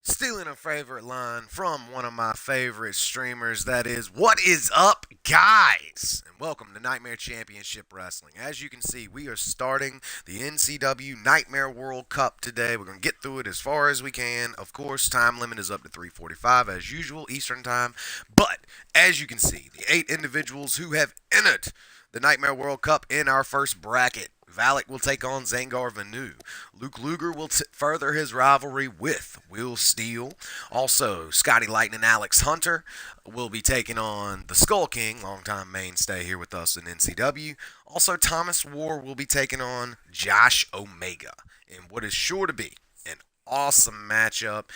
Stealing a favorite line from one of my favorite streamers, that is, what is up, guys? And welcome to Nightmare Championship Wrestling. As you can see, we are starting the NCW Nightmare World Cup today. We're going to get through it as far as we can. Of course, time limit is up to 3:45 as usual, Eastern Time. But, as you can see, the 8 individuals who have entered the Nightmare World Cup in our first bracket. Valak will take on Zangar Vanu. Luke Luger will further his rivalry with Will Steele. Also, Scotty Lightning Alex Hunter will be taking on the Skull King, longtime mainstay here with us in NCW. Also, Thomas War will be taking on Josh Omega in what is sure to be an awesome matchup.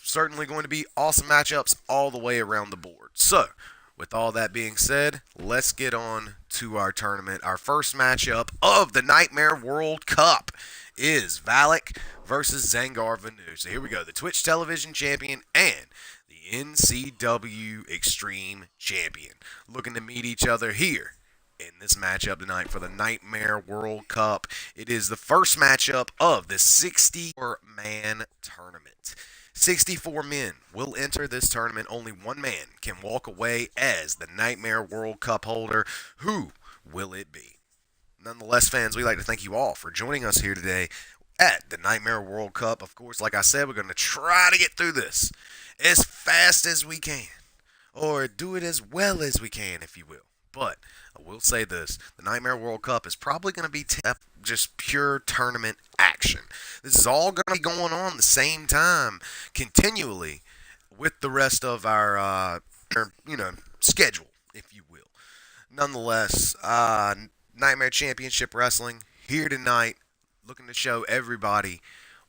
Certainly going to be awesome matchups all the way around the board. So, with all that being said, let's get on to our tournament. Our first matchup of the Nightmare World Cup is Valak versus Zangar Vanu. So here we go. The Twitch Television Champion and the NCW Extreme Champion looking to meet each other here in this matchup tonight for the Nightmare World Cup. It is the first matchup of the 64-man tournament. 64 men will enter this tournament. Only one man can walk away as the Nightmare World Cup holder. Who will it be? Nonetheless, fans, we'd like to thank you all for joining us here today at the Nightmare World Cup. Of course, like I said, we're going to try to get through this as fast as we can, or do it as well as we can, if you will. But I will say this, the Nightmare World Cup is probably going to be just pure tournament action. This is all going to be going on the same time, continually, with the rest of our, schedule, if you will. Nonetheless, Nightmare Championship Wrestling here tonight, looking to show everybody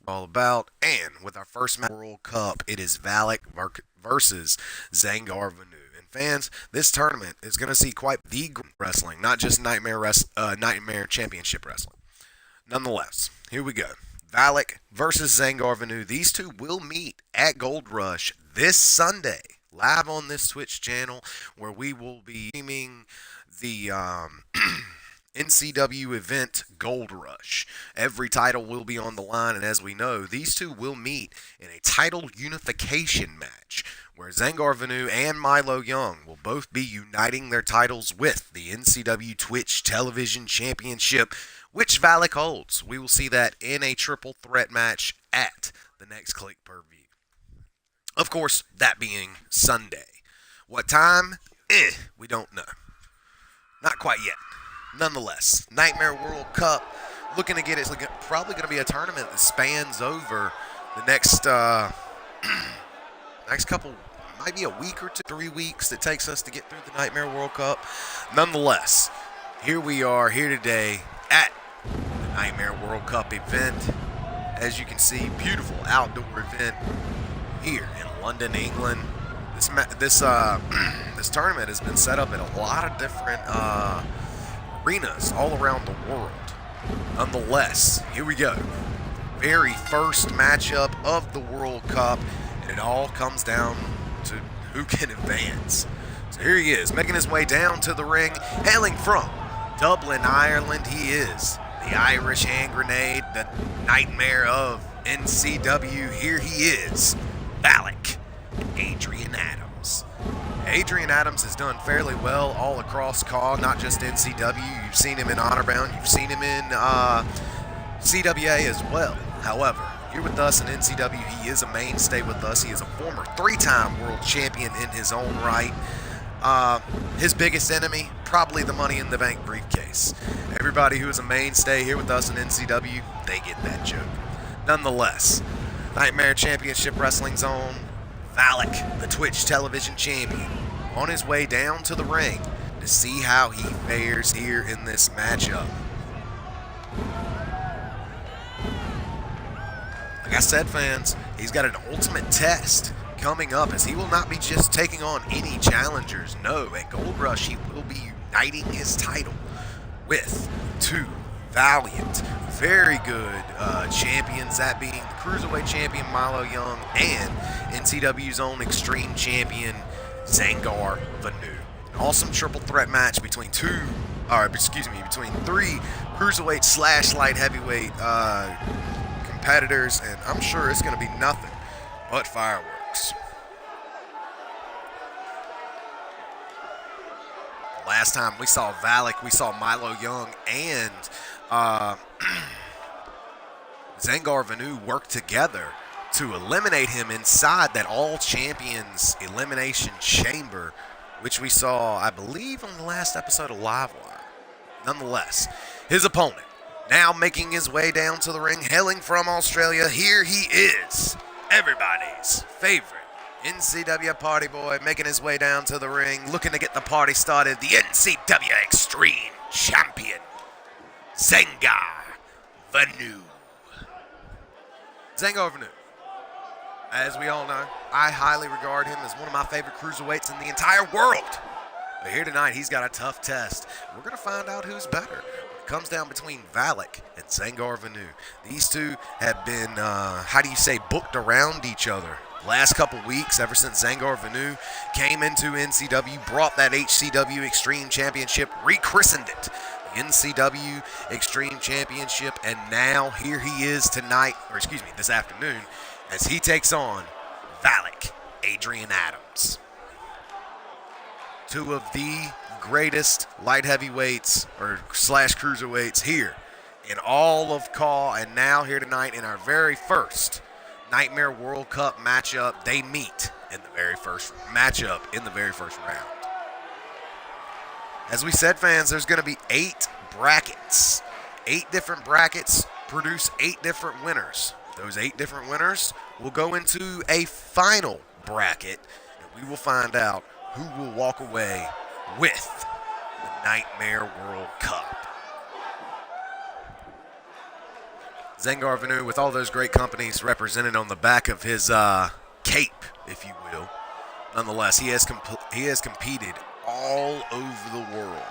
all about. And with our first World Cup, it is Valak versus Zangar Vanu. Fans, this tournament is going to see quite the wrestling, not just Nightmare Championship Wrestling. Nonetheless, here we go. Valak versus Zangar Vanu. These two will meet at Gold Rush this Sunday, live on this Twitch channel, where we will be streaming the NCW event Gold Rush. Every title will be on the line, and as we know, these two will meet in a title unification match, where Zangar Vanu and Milo Young will both be uniting their titles with the NCW Twitch Television Championship, which Valak holds. We will see that in a triple threat match at the next Click Per View. Of course, that being Sunday. What time? We don't know. Not quite yet. Nonetheless, Nightmare World Cup, looking to get it. It's probably going to be a tournament that spans over the next next couple, might be a week or 2, 3 weeks that takes us to get through the Nightmare World Cup. Nonetheless, here we are here today at the Nightmare World Cup event. As you can see, beautiful outdoor event here in London, England. This tournament has been set up in a lot of different arenas all around the world. Nonetheless, here we go. Very first matchup of the World Cup, and it all comes down to who can advance. So here he is, making his way down to the ring, hailing from Dublin, Ireland. He is the Irish hand grenade, the nightmare of NCW. Here he is, Valak, Adrian Adams. Adrian Adams has done fairly well all across COG, not just NCW. You've seen him in Honor Bound. You've seen him in CWA as well. However, here with us in NCW, he is a mainstay with us. He is a former 3-time world champion in his own right. His biggest enemy, probably the Money in the Bank briefcase. Everybody who is a mainstay here with us in NCW, they get that joke. Nonetheless, Nightmare Championship Wrestling Zone, Valak, the Twitch Television Champion, on his way down to the ring to see how he fares here in this matchup. Like I said, fans, he's got an ultimate test coming up, as he will not be just taking on any challengers. No, at Gold Rush, he will be uniting his title with 2 valiant, very good champions, that being the Cruiserweight Champion Milo Young and NCW's own Extreme Champion Zangar Vanu. An awesome triple threat match between between 3 Cruiserweight / light heavyweight competitors, and I'm sure it's going to be nothing but fireworks. Last time we saw Valak, we saw Milo Young and Zangar Vanu work together to eliminate him inside that All Champions Elimination Chamber, which we saw, I believe, on the last episode of Livewire. Nonetheless, his opponent, now making his way down to the ring, hailing from Australia, here he is, everybody's favorite NCW party boy, making his way down to the ring, looking to get the party started, the NCW Extreme Champion, Zangar Vanu. Zangar Vanu, as we all know, I highly regard him as one of my favorite cruiserweights in the entire world. But here tonight, he's got a tough test. We're going to find out who's better. It comes down between Valak and Zangar Vanu. These two have been, booked around each other. Last couple weeks, ever since Zangar Vanu came into NCW, brought that HCW Extreme Championship, rechristened it the NCW Extreme Championship, and now here he is this afternoon, as he takes on Valak Adrian Adams. Two of the greatest light heavyweights slash cruiserweights here in all of CAW, and now here tonight in our very first Nightmare World Cup matchup. They meet in the very first round. As we said, fans, there's going to be 8 brackets. 8 different brackets produce 8 different winners. Those 8 different winners will go into a final bracket, and we will find out who will walk away with the Nightmare World Cup. Zangar Vanu, with all those great companies represented on the back of his cape, if you will. Nonetheless, he has competed all over the world.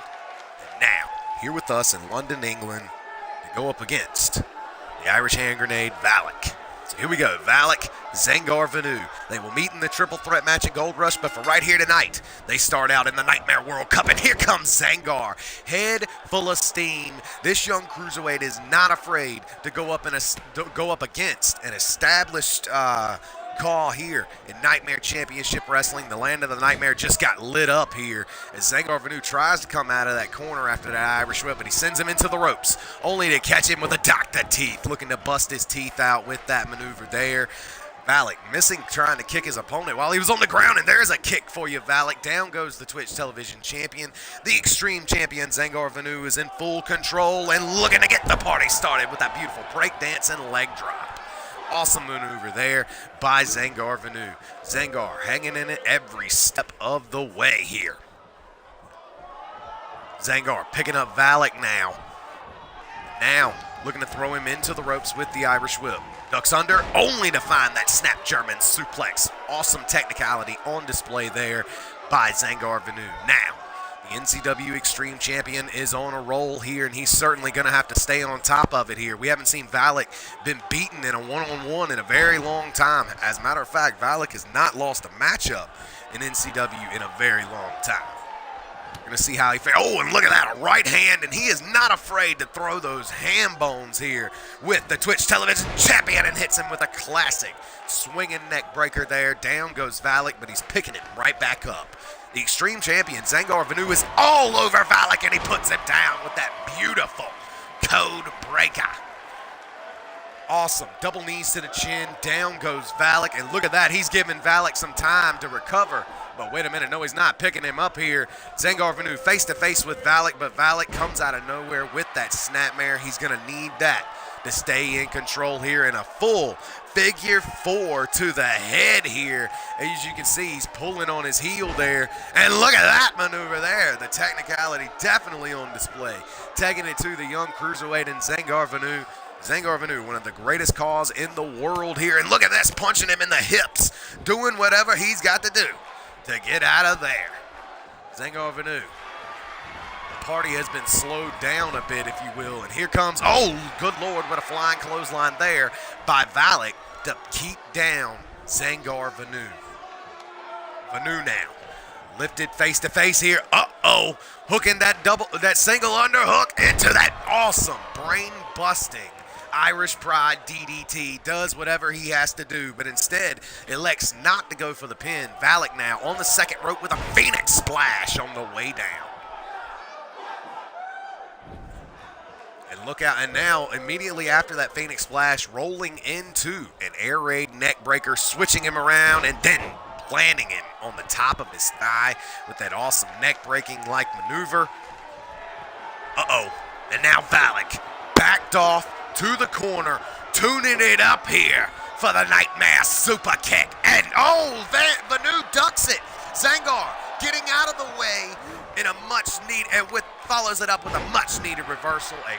And now, here with us in London, England, to go up against the Irish hand grenade, Valak. So here we go, Valak, Zangar Vanu. They will meet in the triple threat match at Gold Rush, but for right here tonight, they start out in the Nightmare World Cup, and here comes Zangar, head full of steam. This young cruiserweight is not afraid to go up against an established CAW here in Nightmare Championship Wrestling. The land of the Nightmare just got lit up here as Zangar Vanu tries to come out of that corner after that Irish whip, but he sends him into the ropes, only to catch him with a Dr. Teeth, looking to bust his teeth out with that maneuver there. Valak missing, trying to kick his opponent while he was on the ground, and there's a kick for you, Valak. Down goes the Twitch Television Champion. The Extreme Champion, Zangar Vanu, is in full control and looking to get the party started with that beautiful breakdance and leg drop. Awesome maneuver there by Zangar Vanu. Zangar hanging in it every step of the way here. Zangar picking up Valak now. Now looking to throw him into the ropes with the Irish whip. Ducks under, only to find that snap German suplex. Awesome technicality on display there by Zangar Vanu. Now, the NCW Extreme Champion is on a roll here, and he's certainly going to have to stay on top of it here. We haven't seen Valak been beaten in a one-on-one in a very long time. As a matter of fact, Valak has not lost a matchup in NCW in a very long time. We're going to see how he fares. Oh, and look at that, a right hand, and he is not afraid to throw those ham bones here with the Twitch Television Champion, and hits him with a classic swinging neck breaker there. Down goes Valak, but he's picking it right back up. The Extreme Champion, Zangar Vanu, is all over Valak, and he puts him down with that beautiful code breaker. Awesome. Double knees to the chin. Down goes Valak, and look at that. He's giving Valak some time to recover. But wait a minute. No, he's not. Picking him up here. Zangar Vanu face-to-face with Valak, but Valak comes out of nowhere with that snapmare. He's going to need that to stay in control here in a full figure 4 to the head here. As you can see, he's pulling on his heel there. And look at that maneuver there. The technicality definitely on display. Taking it to the young cruiserweight in Zangar Vanu. Zangar Vanu, one of the greatest CAWs in the world here. And look at this, punching him in the hips. Doing whatever he's got to do to get out of there. Zangar Vanu. Party has been slowed down a bit, if you will, and here comes, oh, good Lord, what a flying clothesline there by Valak to keep down Zangar Vanu. Vanu now lifted face to face here. Hooking that single underhook into that awesome brain busting Irish Pride DDT, does whatever he has to do, but instead elects not to go for the pin. Valak now on the second rope with a Phoenix Splash on the way down. And look out, and now immediately after that Phoenix Splash, rolling into an air raid neck breaker, switching him around, and then landing him on the top of his thigh with that awesome neck breaking like maneuver. And now Valak backed off to the corner, tuning it up here for the Nightmare super kick. And Vanu ducks it. Zangar getting out of the way in a follows it up with a much needed reversal, a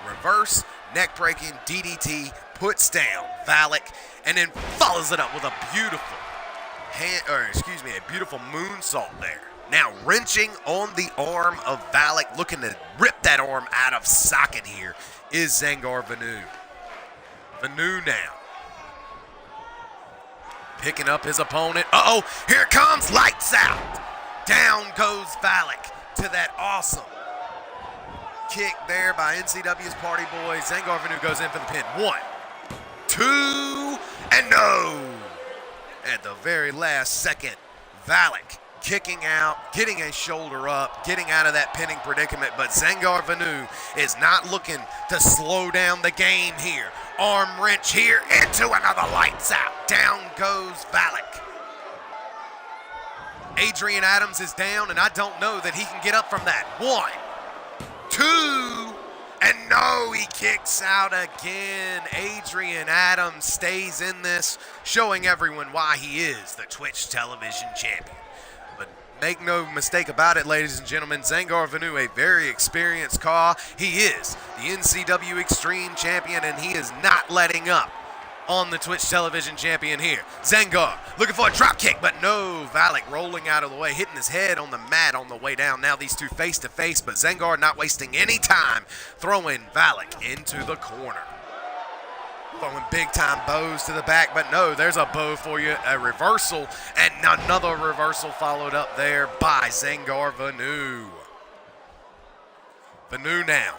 reverse neck breaking DDT, puts down Valak, and then follows it up with a beautiful beautiful moonsault there. Now wrenching on the arm of Valak, looking to rip that arm out of socket here, is Zangar Vanu. Vanu now picking up his opponent. Here comes Lights Out. Down goes Valak to that awesome kick there by NCW's Party Boy. Zangar Vanu goes in for the pin. 1, 2, and no! At the very last second, Valak kicking out, getting a shoulder up, getting out of that pinning predicament, but Zangar Vanu is not looking to slow down the game here. Arm wrench here into another Lights Out. Down goes Valak. Adrian Adams is down, and I don't know that he can get up from that. 1, 2, and no, he kicks out again. Adrian Adams stays in this, showing everyone why he is the Twitch television champion. But make no mistake about it, ladies and gentlemen, Zangar Vanu, a very experienced caller. He is the NCW Extreme Champion, and he is not letting up on the Twitch television champion here. Zangar looking for a drop kick, but no. Valak rolling out of the way, hitting his head on the mat on the way down. Now these two face to face, but Zangar not wasting any time, throwing Valak into the corner. Throwing big time bows to the back, but no, there's a bow for you, a reversal, and another reversal followed up there by Zangar Vanu. Vanu now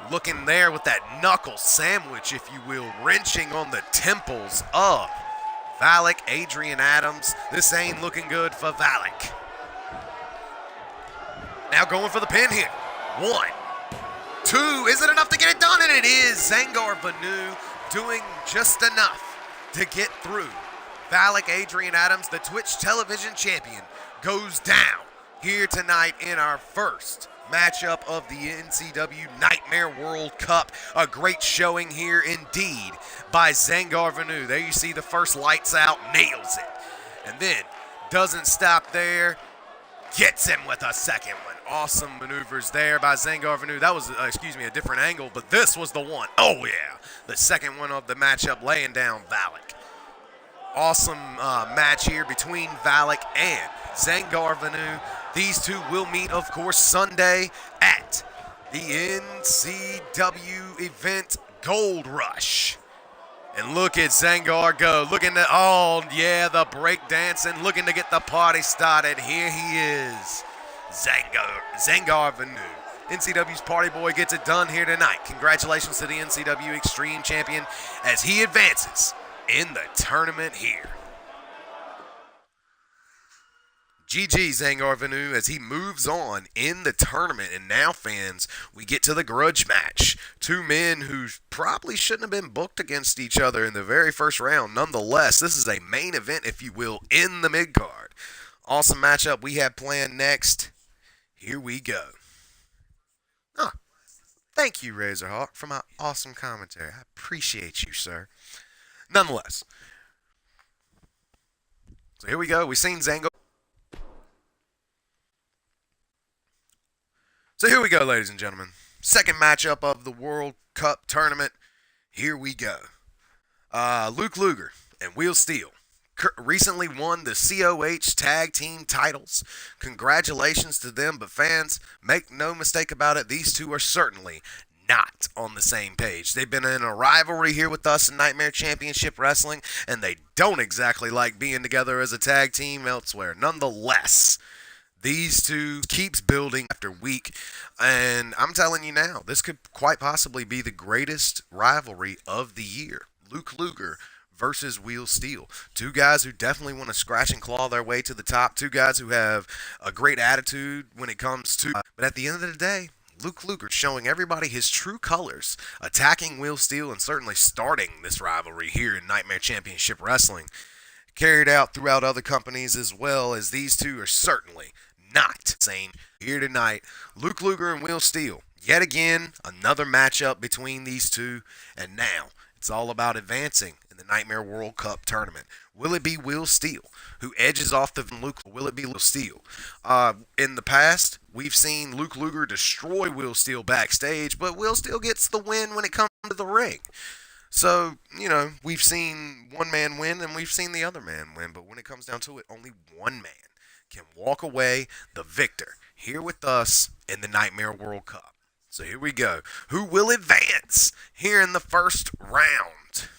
looking there with that knuckle sandwich, if you will, wrenching on the temples of Valak, Adrian Adams. This ain't looking good for Valak. Now going for the pin here. 1, 2, is it enough to get it done? And it is. Zangar Vanu doing just enough to get through. Valak, Adrian Adams, the Twitch television champion, goes down here tonight in our first matchup of the NCW Nightmare World Cup. A great showing here indeed by Zangar Vanu. There you see the first Lights Out, nails it. And then doesn't stop there, gets him with a second one. Awesome maneuvers there by Zangar Vanu. That was, a different angle, but this was the one. Oh yeah, the second one of the matchup, laying down Valak. Awesome match here between Valak and Zangar Vanu. These two will meet, of course, Sunday at the NCW event Gold Rush. And look at Zangar go, looking to, the break dancing, looking to get the party started. Here he is, Zangar Vanu. NCW's Party Boy gets it done here tonight. Congratulations to the NCW Extreme Champion as he advances in the tournament here. GG Zangar Vanu as he moves on in the tournament. And now, fans, we get to the grudge match. Two men who probably shouldn't have been booked against each other in the very first round. Nonetheless, this is a main event, if you will, in the mid-card. Awesome matchup we have planned next. Here we go. Thank you, Razorhawk, for my awesome commentary. I appreciate you, sir. Nonetheless. So here we go. We've seen Zangar. So here we go, ladies and gentlemen. Second matchup of the World Cup tournament. Here we go. Luke Luger and Will Steele recently won the COH tag team titles. Congratulations to them, but fans, make no mistake about it, these two are certainly not on the same page. They've been in a rivalry here with us in Nightmare Championship Wrestling, and they don't exactly like being together as a tag team elsewhere. Nonetheless, These two keeps building after week, and I'm telling you now, this could quite possibly be the greatest rivalry of the year. Luke Luger versus Wheel Steel. Two guys who definitely want to scratch and claw their way to the top. Two guys who have a great attitude when it comes to. But at the end of the day, Luke Luger showing everybody his true colors, attacking Wheel Steel, and certainly starting this rivalry here in Nightmare Championship Wrestling. Carried out throughout other companies as well, as these two are certainly not same here tonight. Luke Luger and Wheel Steel. Yet again, another matchup between these two, and now it's all about advancing in the Nightmare World Cup tournament. Will it be Wheel Steel who edges off the Luke? Will it be Luke Steel? In the past, we've seen Luke Luger destroy Wheel Steel backstage, but Wheel Steel gets the win when it comes to the ring. So, we've seen one man win and we've seen the other man win, but when it comes down to it, only one man can walk away the victor here with us in the Nightmare World Cup. So here we go. Who will advance here in the first round?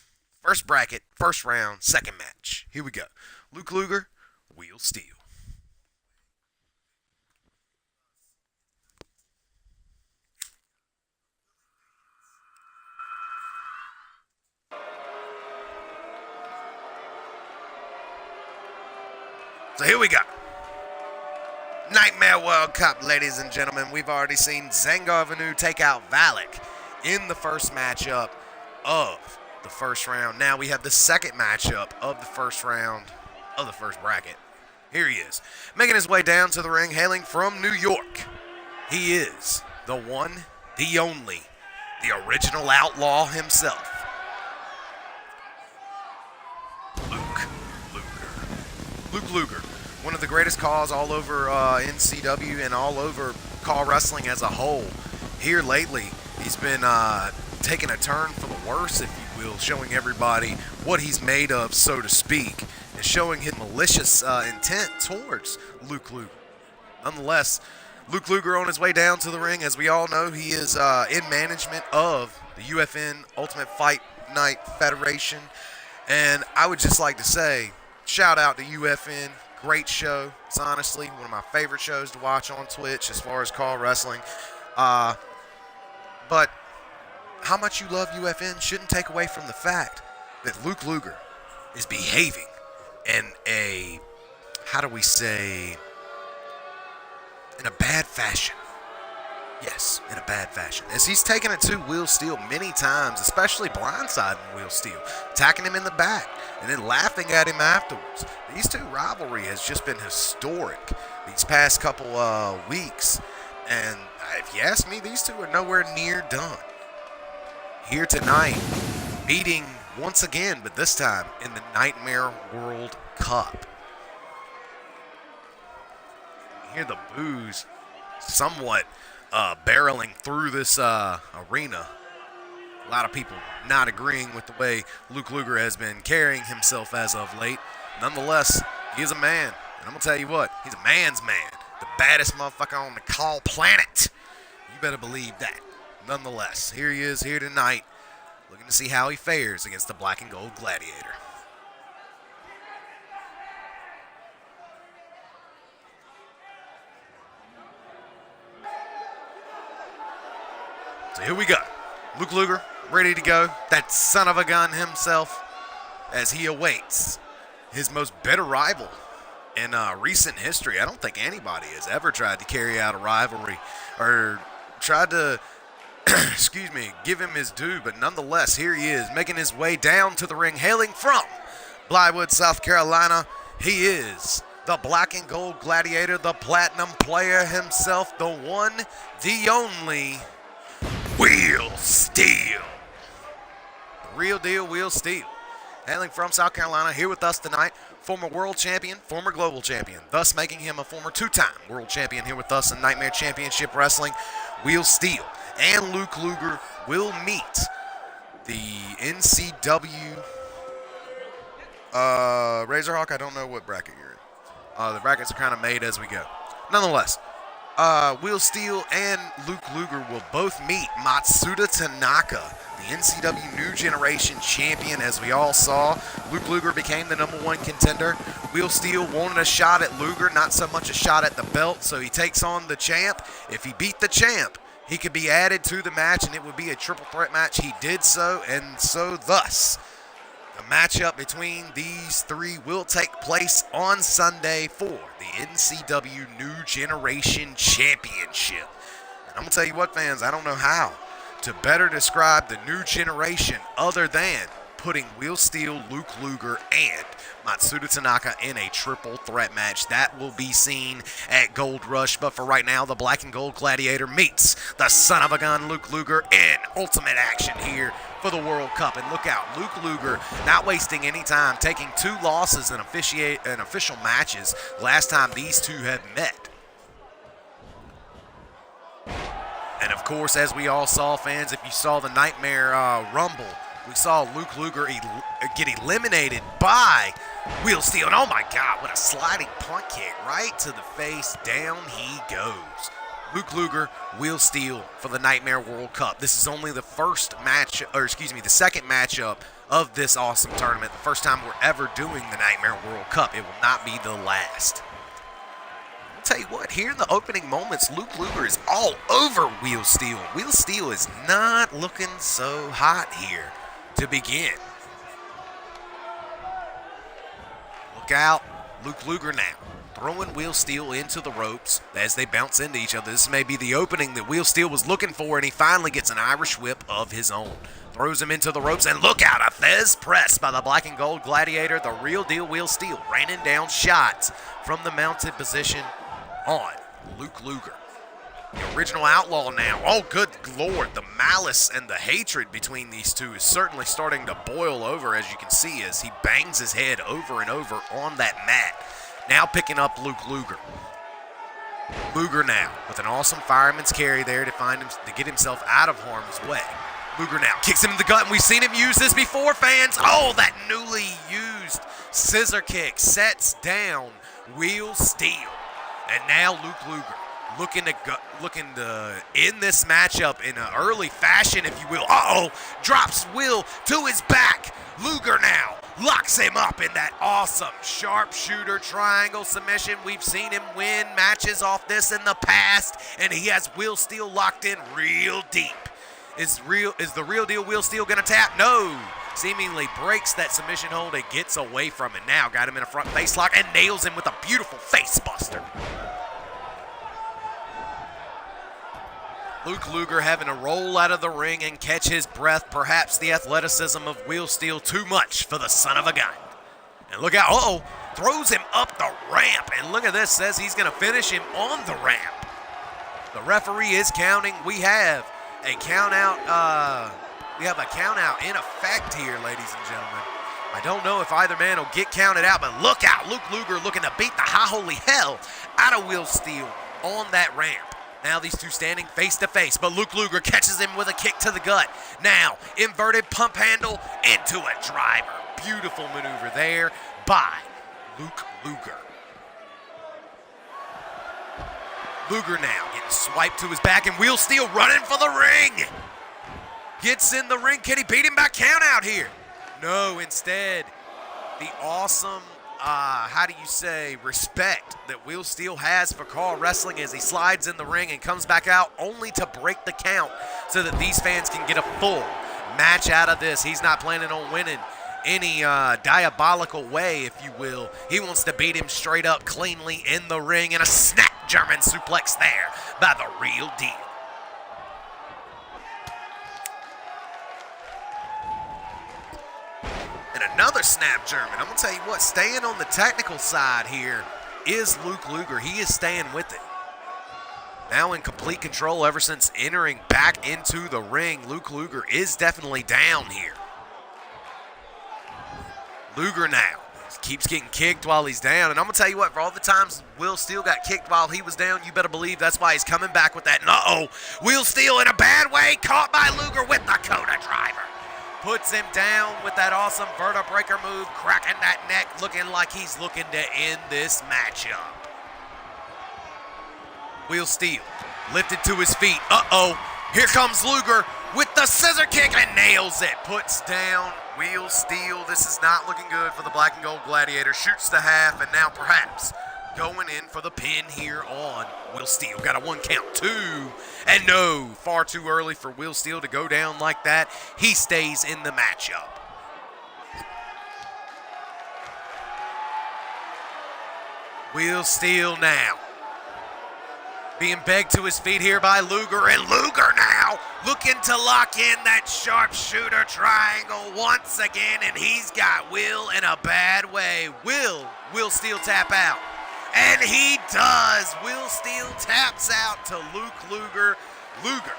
First bracket, first round, second match. Here we go. Luke Luger, Wheel Steel. So here we go. Nightmare World Cup, ladies and gentlemen. We've already seen Zangar Vanu take out Valak in the first matchup of the first round. Now we have the second matchup of the first round of the first bracket. Here he is, making his way down to the ring, hailing from New York. He is the one, the only, the original outlaw himself. Luke Luger, one of the greatest calls all over NCW and all over call wrestling as a whole. Here lately, he's been taking a turn for the worse, if you will, showing everybody what he's made of, so to speak, and showing his malicious intent towards Luke Luger. Nonetheless, Luke Luger on his way down to the ring. As we all know, he is in management of the UFN Ultimate Fight Night Federation. And I would just like to say, shout out to UFN. Great show. It's honestly one of my favorite shows to watch on Twitch as far as call wrestling. But how much you love UFN shouldn't take away from the fact that Luke Luger is behaving in a, in a bad fashion. Yes, in a bad fashion. As he's taken it to Wheel Steel many times, especially blindsiding Wheel Steel, attacking him in the back, and then laughing at him afterwards. These two rivalry has just been historic these past couple weeks. And if you ask me, these two are nowhere near done. Here tonight, meeting once again, but this time in the Nightmare World Cup. You hear the boos somewhat barreling through this arena. A lot of people not agreeing with the way Luke Luger has been carrying himself as of late. Nonetheless, he is a man. And I'm going to tell you what, he's a man's man. The baddest motherfucker on the call planet. You better believe that. Nonetheless, here he is here tonight, looking to see how he fares against the Black and Gold Gladiator. So here we go. Luke Luger, ready to go. That son of a gun himself, as he awaits his most bitter rival in recent history. I don't think anybody has ever tried to carry out a rivalry or tried to, give him his due. But nonetheless, here he is, making his way down to the ring, hailing from Blywood, South Carolina. He is the Black and Gold Gladiator, the Platinum Player himself, the one, the only, Wheel Steel. The real deal, Wheel Steel. Hailing from South Carolina, here with us tonight, former world champion, former global champion, thus making him a former two-time world champion here with us in Nightmare Championship Wrestling. Wheel Steel and Luke Luger will meet the NCW Razorhawk. I don't know what bracket you're in. The brackets are kind of made as we go. Nonetheless, Wheel Steel and Luke Luger will both meet Matsuda Tanaka, the NCW New Generation Champion. As we all saw, Luke Luger became the #1 contender. Will Steele wanted a shot at Luger, not so much a shot at the belt, so he takes on the champ. If he beat the champ, he could be added to the match, and it would be a triple threat match. He did so, and so thus, the matchup between these three will take place on Sunday for the NCW New Generation Championship. And I'm going to tell you what, fans, I don't know how to better describe the new generation other than putting Will Steele, Luke Luger, and Matsuda Tanaka in a triple threat match. That will be seen at Gold Rush, but for right now, the Black and Gold Gladiator meets the son of a gun, Luke Luger, in ultimate action here for the World Cup. And look out, Luke Luger not wasting any time, taking 2 losses in official matches last time these two have met. And of course, as we all saw, fans, if you saw the Nightmare Rumble, we saw Luke Luger get eliminated by Will Steele. And oh my God, what a sliding punt kick right to the face. Down he goes. Luke Luger, Will Steele for the Nightmare World Cup. This is only the the second matchup of this awesome tournament. The first time we're ever doing the Nightmare World Cup. It will not be the last. I'll tell you what, here in the opening moments, Luke Luger is all over Will Steele. Will Steele is not looking so hot here to begin. Look out, Luke Luger now, throwing Will Steele into the ropes as they bounce into each other. This may be the opening that Will Steele was looking for, and he finally gets an Irish whip of his own. Throws him into the ropes, and look out, a Fez press by the Black and Gold Gladiator, the real deal Will Steele, raining down shots from the mounted position on Luke Luger. The original outlaw now. Oh, good Lord. The malice and the hatred between these two is certainly starting to boil over, as you can see, as he bangs his head over and over on that mat. Now picking up Luke Luger. Luger now with an awesome fireman's carry there to get himself out of harm's way. Luger now kicks him in the gut, and we've seen him use this before, fans. Oh, that newly used scissor kick sets down Will Steele. And now Luke Luger looking to end this matchup in an early fashion, if you will. Drops Will to his back. Luger now locks him up in that awesome sharpshooter triangle submission. We've seen him win matches off this in the past, and he has Will Steele locked in real deep. Is the real deal Will Steele gonna tap? No. Seemingly breaks that submission hold and gets away from it. Now got him in a front face lock and nails him with a beautiful face buster. Luke Luger having to roll out of the ring and catch his breath. Perhaps the athleticism of Will Steele too much for the son of a gun. And look out, throws him up the ramp. And look at this, says he's going to finish him on the ramp. The referee is counting. We have a count out. In effect here, ladies and gentlemen. I don't know if either man will get counted out, but look out, Luke Luger looking to beat the high holy hell out of Will Steele on that ramp. Now these two standing face to face, but Luke Luger catches him with a kick to the gut. Now, inverted pump handle into a driver. Beautiful maneuver there by Luke Luger. Luger now getting swiped to his back, and Will Steele running for the ring. Gets in the ring. Can he beat him by count out here? No, instead, the awesome respect that Will Steele has for Carl Wrestling as he slides in the ring and comes back out only to break the count so that these fans can get a full match out of this. He's not planning on winning any diabolical way, if you will. He wants to beat him straight up cleanly in the ring, and a snap German suplex there by the real deal. And another snap German. I'm going to tell you what, staying on the technical side here is Luke Luger. He is staying with it. Now in complete control ever since entering back into the ring. Luke Luger is definitely down here. Luger now keeps getting kicked while he's down. And I'm going to tell you what, for all the times Will Steele got kicked while he was down, you better believe that's why he's coming back with that. And Will Steele in a bad way, caught by Luger with the Coda driver. Puts him down with that awesome vertebraker move, cracking that neck, looking like he's looking to end this matchup. Will Steele lifted to his feet. Here comes Luger. with the scissor kick and nails it. Puts down Will Steele. This is not looking good for the black and gold gladiator. Shoots the half, and now perhaps going in for the pin here on Will Steele. Got a 1 count, 2, and no. Far too early for Will Steele to go down like that. He stays in the matchup. Will Steele now being begged to his feet here by Luger, and Luger now looking to lock in that sharpshooter triangle once again, and he's got Will in a bad way. Will Steele tap out? And he does. Will Steele taps out to Luke Luger. Luger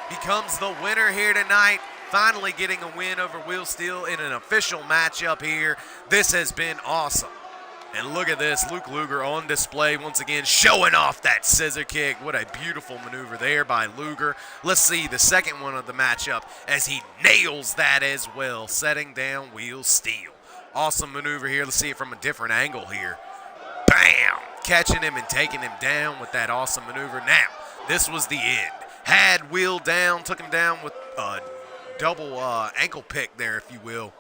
becomes the winner here tonight, finally getting a win over Will Steele in an official matchup here. This has been awesome. And look at this, Luke Luger on display once again, showing off that scissor kick. What a beautiful maneuver there by Luger. Let's see the second one of the matchup as he nails that as well, setting down Will Steele. Awesome maneuver here. Let's see it from a different angle here. Bam! Catching him and taking him down with that awesome maneuver. Now, this was the end. Had Will down, took him down with a double ankle pick there, if you will.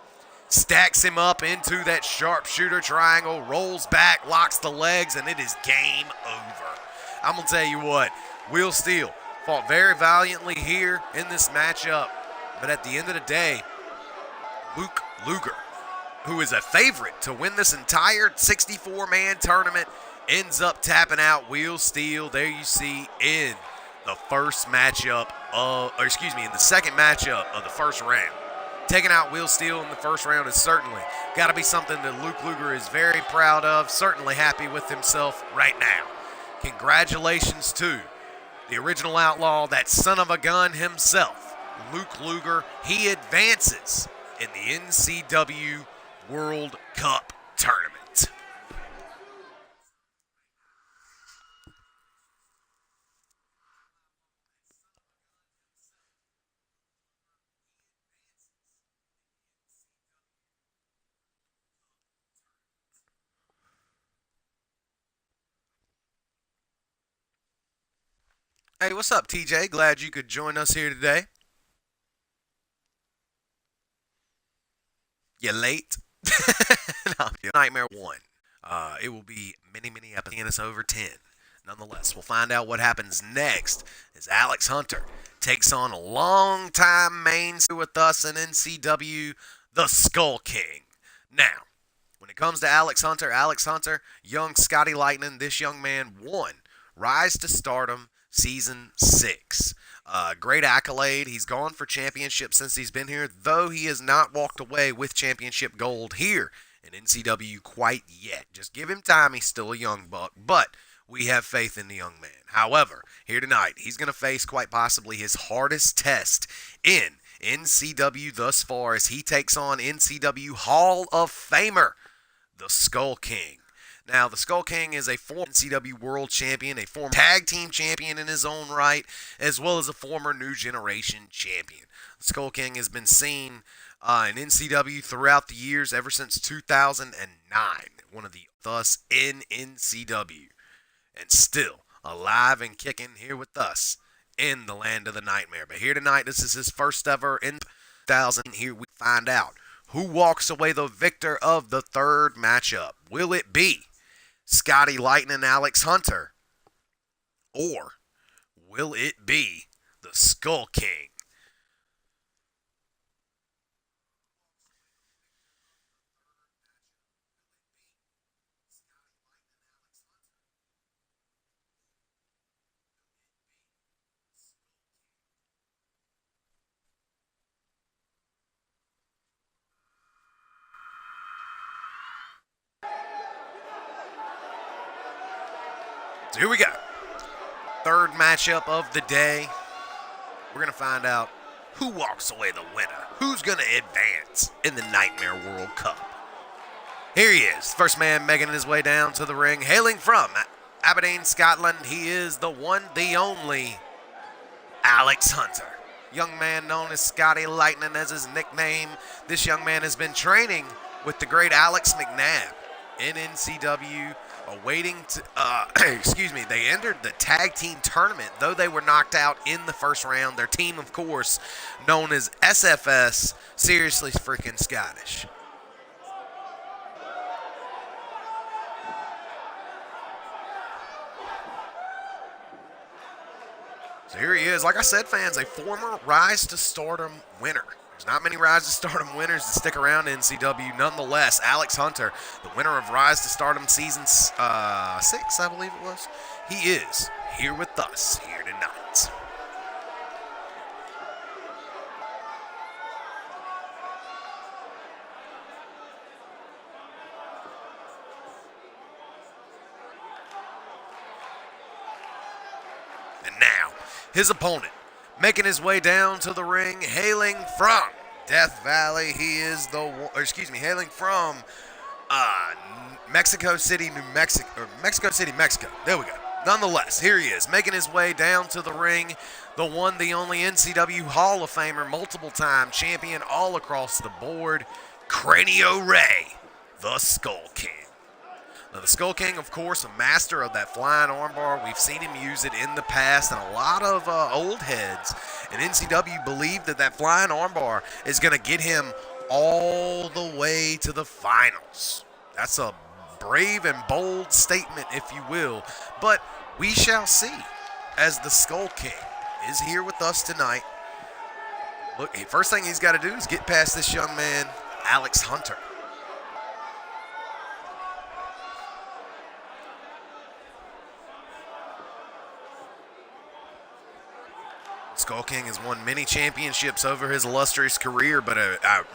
Stacks him up into that sharpshooter triangle, rolls back, locks the legs, and it is game over. I'm going to tell you what, Will Steele fought very valiantly here in this matchup, but at the end of the day, Luke Luger, who is a favorite to win this entire 64-man tournament, ends up tapping out Will Steele. There you see in the in the second matchup of the first round. Taking out Will Steele in the first round is certainly got to be something that Luke Luger is very proud of, certainly happy with himself right now. Congratulations to the original outlaw, that son of a gun himself, Luke Luger. He advances in the NCW World Cup tournament. Hey, what's up, TJ? Glad you could join us here today. You late? No, Nightmare 1. It will be many episodes, and it's over 10. Nonetheless, we'll find out what happens next as Alex Hunter takes on a long-time mainstay with us in NCW, the Skull King. Now, when it comes to Alex Hunter, young Scotty Lightning, this young man won Rise to Stardom Season 6. Great accolade. He's gone for championship since he's been here, though he has not walked away with championship gold here in NCW quite yet. Just give him time. He's still a young buck, but we have faith in the young man. However, here tonight, he's going to face quite possibly his hardest test in NCW thus far as he takes on NCW Hall of Famer, the Skull King. Now, the Skull King is a former NCW World Champion, a former Tag Team Champion in his own right, as well as a former New Generation Champion. The Skull King has been seen in NCW throughout the years, ever since 2009, one of the thus in NCW, and still alive and kicking here with us in the land of the Nightmare. But here tonight, this is his first ever in 2000. Here we find out who walks away the victor of the third matchup. Will it be Scotty Lightning, Alex Hunter, or will it be the Skull King? So here we go. Third matchup of the day. We're going to find out who walks away the winner. Who's going to advance in the Nightmare World Cup. Here he is. First man making his way down to the ring. Hailing from Aberdeen, Scotland. He is the one, the only Alex Hunter. Young man known as Scotty Lightning as his nickname. This young man has been training with the great Alex McNabb in NCW awaiting to, excuse me, they entered the tag team tournament, though they were knocked out in the first round. Their team, of course, known as SFS, Seriously Freaking Scottish. So here he is. Like I said, fans, a former Rise to Stardom winner. There's not many Rise to Stardom winners that stick around in NCW. Nonetheless, Alex Hunter, the winner of Rise to Stardom Season 6, I believe it was, he is here with us here tonight. And now, his opponent, making his way down to the ring, hailing from Death Valley. He is hailing from Mexico City, Mexico. There we go. Nonetheless, here he is, making his way down to the ring. The one, the only NCW Hall of Famer, multiple-time champion all across the board, Cranio Ray, the Skull King. Now, the Skull King, of course, a master of that flying armbar. We've seen him use it in the past, and a lot of old heads in NCW believe that flying armbar is going to get him all the way to the finals. That's a brave and bold statement, if you will, but we shall see, as the Skull King is here with us tonight. Look, first thing he's got to do is get past this young man, Alex Hunter. Skull King has won many championships over his illustrious career, but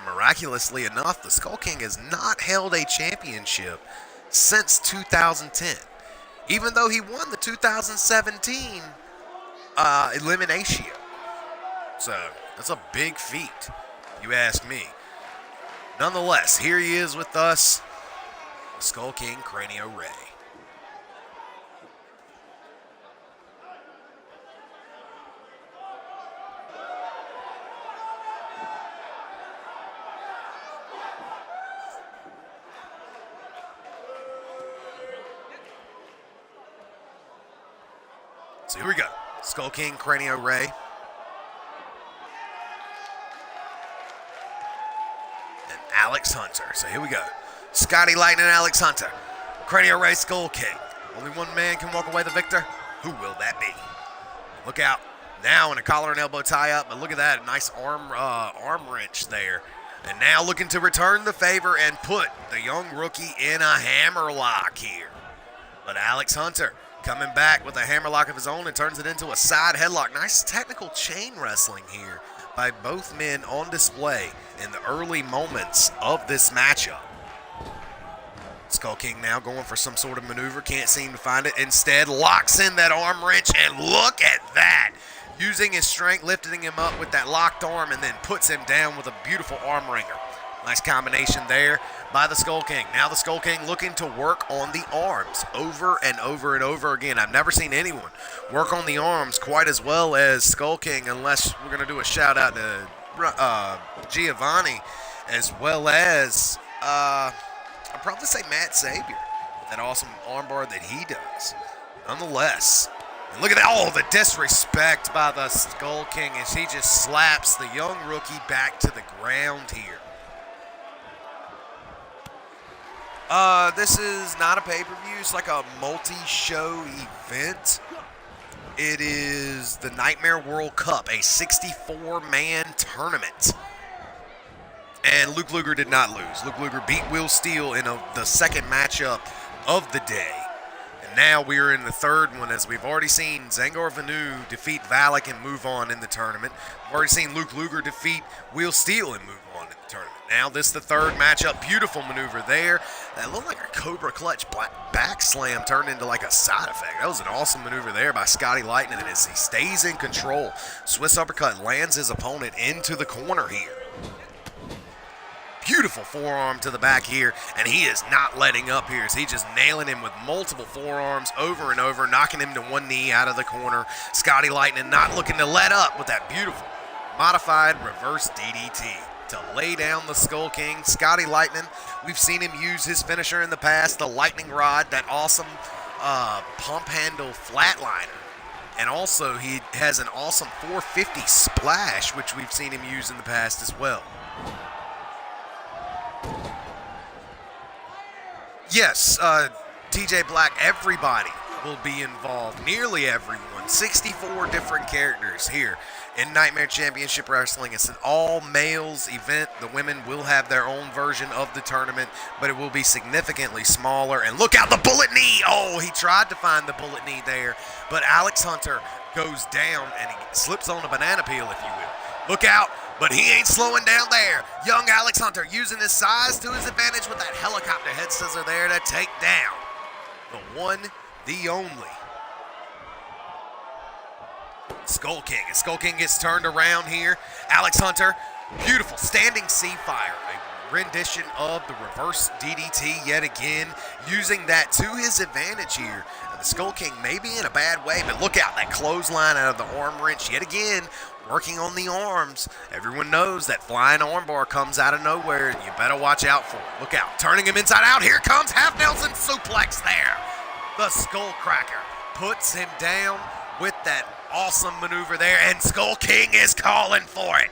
miraculously enough, the Skull King has not held a championship since 2010, even though he won the 2017 elimination. So that's a big feat, if you ask me. Nonetheless, here he is with us, the Skull King, Cranio Ray. So here we go. Skull King, Cranio Ray. And Alex Hunter. So here we go. Scotty Lightning, Alex Hunter. Cranio Ray, Skull King. Only one man can walk away the victor. Who will that be? Look out. Now in a collar and elbow tie-up, but look at that. Nice arm wrench there. And now looking to return the favor and put the young rookie in a hammerlock here. But Alex Hunter coming back with a hammerlock of his own and turns it into a side headlock. Nice technical chain wrestling here by both men on display in the early moments of this matchup. Skull King now going for some sort of maneuver. Can't seem to find it. Instead, locks in that arm wrench, and look at that. Using his strength, lifting him up with that locked arm, and then puts him down with a beautiful arm wringer. Nice combination there by the Skull King. Now the Skull King looking to work on the arms over and over and over again. I've never seen anyone work on the arms quite as well as Skull King, unless we're going to do a shout out to Giovanni, as well as, I'd probably say Matt Savior, with that awesome armbar that he does. Nonetheless, and look at that, all the disrespect by the Skull King as he just slaps the young rookie back to the ground here. This is not a pay-per-view. It's like a multi-show event. It is the Nightmare World Cup, a 64-man tournament. And Luke Luger did not lose. Luke Luger beat Will Steele in the second matchup of the day. And now we are in the third one, as we've already seen Zangar Vanu defeat Valak and move on in the tournament. We've already seen Luke Luger defeat Will Steele and move on in the tournament. Now this is the third matchup. Beautiful maneuver there. That looked like a Cobra Clutch back slam turned into like a side effect. That was an awesome maneuver there by Scotty Lightning, and as he stays in control, Swiss uppercut lands his opponent into the corner here. Beautiful forearm to the back here, and he is not letting up here as he just nailing him with multiple forearms over and over, knocking him to one knee out of the corner. Scotty Lightning not looking to let up with that beautiful modified reverse DDT. to lay down the Skull King. Scotty Lightning, we've seen him use his finisher in the past, the lightning rod, that awesome pump handle flatliner. And also he has an awesome 450 splash, which we've seen him use in the past as well. Yes, TJ Black, everybody will be involved, nearly everyone. 64 different characters here in Nightmare Championship Wrestling. It's an all-males event. The women will have their own version of the tournament, but it will be significantly smaller. And look out, the bullet knee! Oh, he tried to find the bullet knee there, but Alex Hunter goes down and he slips on a banana peel, if you will. Look out, but he ain't slowing down there. Young Alex Hunter using his size to his advantage with that helicopter head scissor there to take down the one, the only Skull King. And Skull King gets turned around here. Alex Hunter, beautiful standing sea fire. A rendition of the reverse DDT yet again, using that to his advantage here. And the Skull King may be in a bad way, but look out, that clothesline out of the arm wrench yet again, working on the arms. Everyone knows that flying armbar comes out of nowhere, and you better watch out for it. Look out, turning him inside out. Here comes half Nelson suplex there. The Skull Cracker puts him down with that awesome maneuver there, and Skull King is calling for it.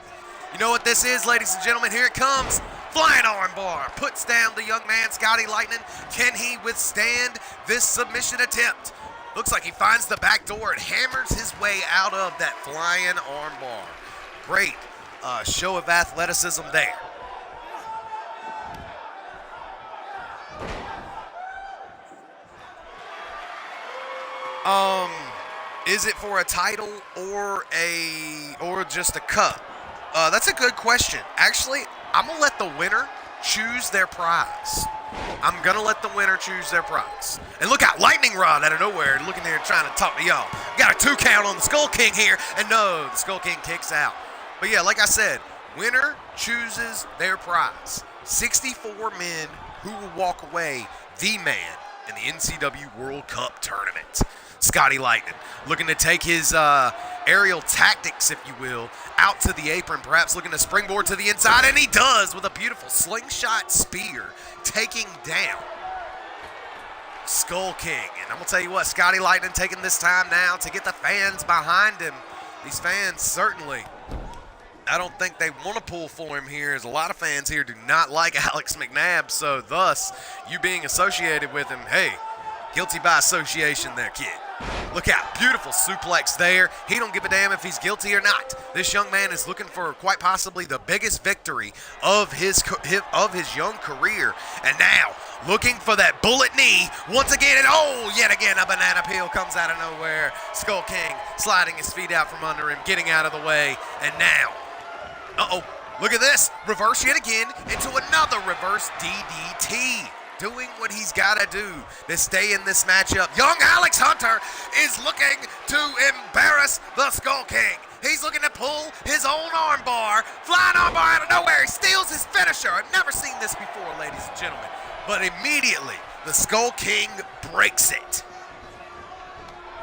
You know what this is, ladies and gentlemen? Here it comes. Flying armbar puts down the young man, Scotty Lightning. Can he withstand this submission attempt? Looks like he finds the back door and hammers his way out of that flying armbar. Great show of athleticism there. Is it for a title or just a cup? That's a good question. Actually, I'm gonna let the winner choose their prize. I'm gonna let the winner choose their prize. And look out, lightning rod out of nowhere, looking there trying to talk to y'all. Got a 2 count on the Skull King here, and no, the Skull King kicks out. But yeah, like I said, winner chooses their prize. 64 men who will walk away the man in the NCW World Cup tournament. Scotty Lightning looking to take his aerial tactics, if you will, out to the apron, perhaps looking to springboard to the inside, and he does with a beautiful slingshot spear, taking down Skull King. And I'm going to tell you what, Scotty Lightning taking this time now to get the fans behind him. These fans certainly, I don't think they want to pull for him here, as a lot of fans here do not like Alex McNabb, so thus, you being associated with him, hey, guilty by association there, kid. Look out, beautiful suplex there. He don't give a damn if he's guilty or not. This young man is looking for quite possibly the biggest victory of his young career. And now, looking for that bullet knee once again. And oh, yet again, a banana peel comes out of nowhere. Skull King sliding his feet out from under him, getting out of the way. And now, look at this. Reverse yet again into another reverse DDT. Doing what he's got to do to stay in this matchup. Young Alex Hunter is looking to embarrass the Skull King. He's looking to pull his own armbar. Flying armbar out of nowhere. He steals his finisher. I've never seen this before, ladies and gentlemen. But immediately, the Skull King breaks it.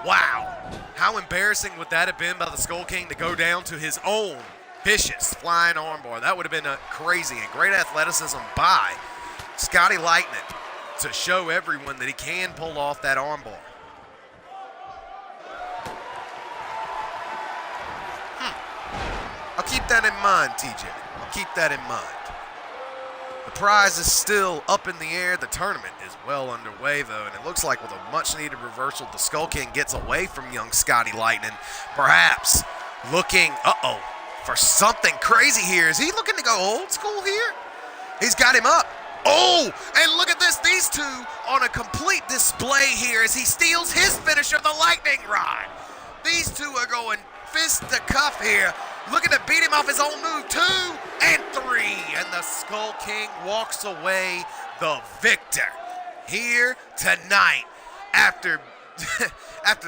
Wow. How embarrassing would that have been by the Skull King to go down to his own vicious flying armbar? That would have been crazy, and great athleticism by Scotty Lightning to show everyone that he can pull off that armbar. I'll keep that in mind, TJ. I'll keep that in mind. The prize is still up in the air. The tournament is well underway, though, and it looks like with a much-needed reversal, the Skull King gets away from young Scotty Lightning, perhaps looking, for something crazy here. Is he looking to go old school here? He's got him up. Oh, and look at this. These two on a complete display here as he steals his finisher, the lightning rod. These two are going fist to cuff here, looking to beat him off his own move. 2 and 3, and the Skull King walks away the victor here tonight after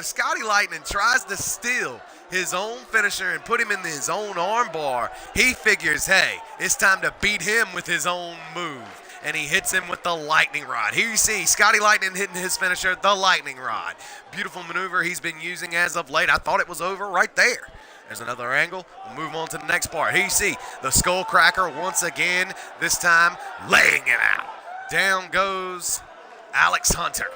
Scotty Lightning tries to steal his own finisher and put him in his own armbar. He figures, hey, it's time to beat him with his own move. And he hits him with the lightning rod. Here you see Scotty Lightning hitting his finisher, the lightning rod. Beautiful maneuver he's been using as of late. I thought it was over right there. There's another angle. We'll move on to the next part. Here you see the Skull Cracker once again, this time laying him out. Down goes Alex Hunter.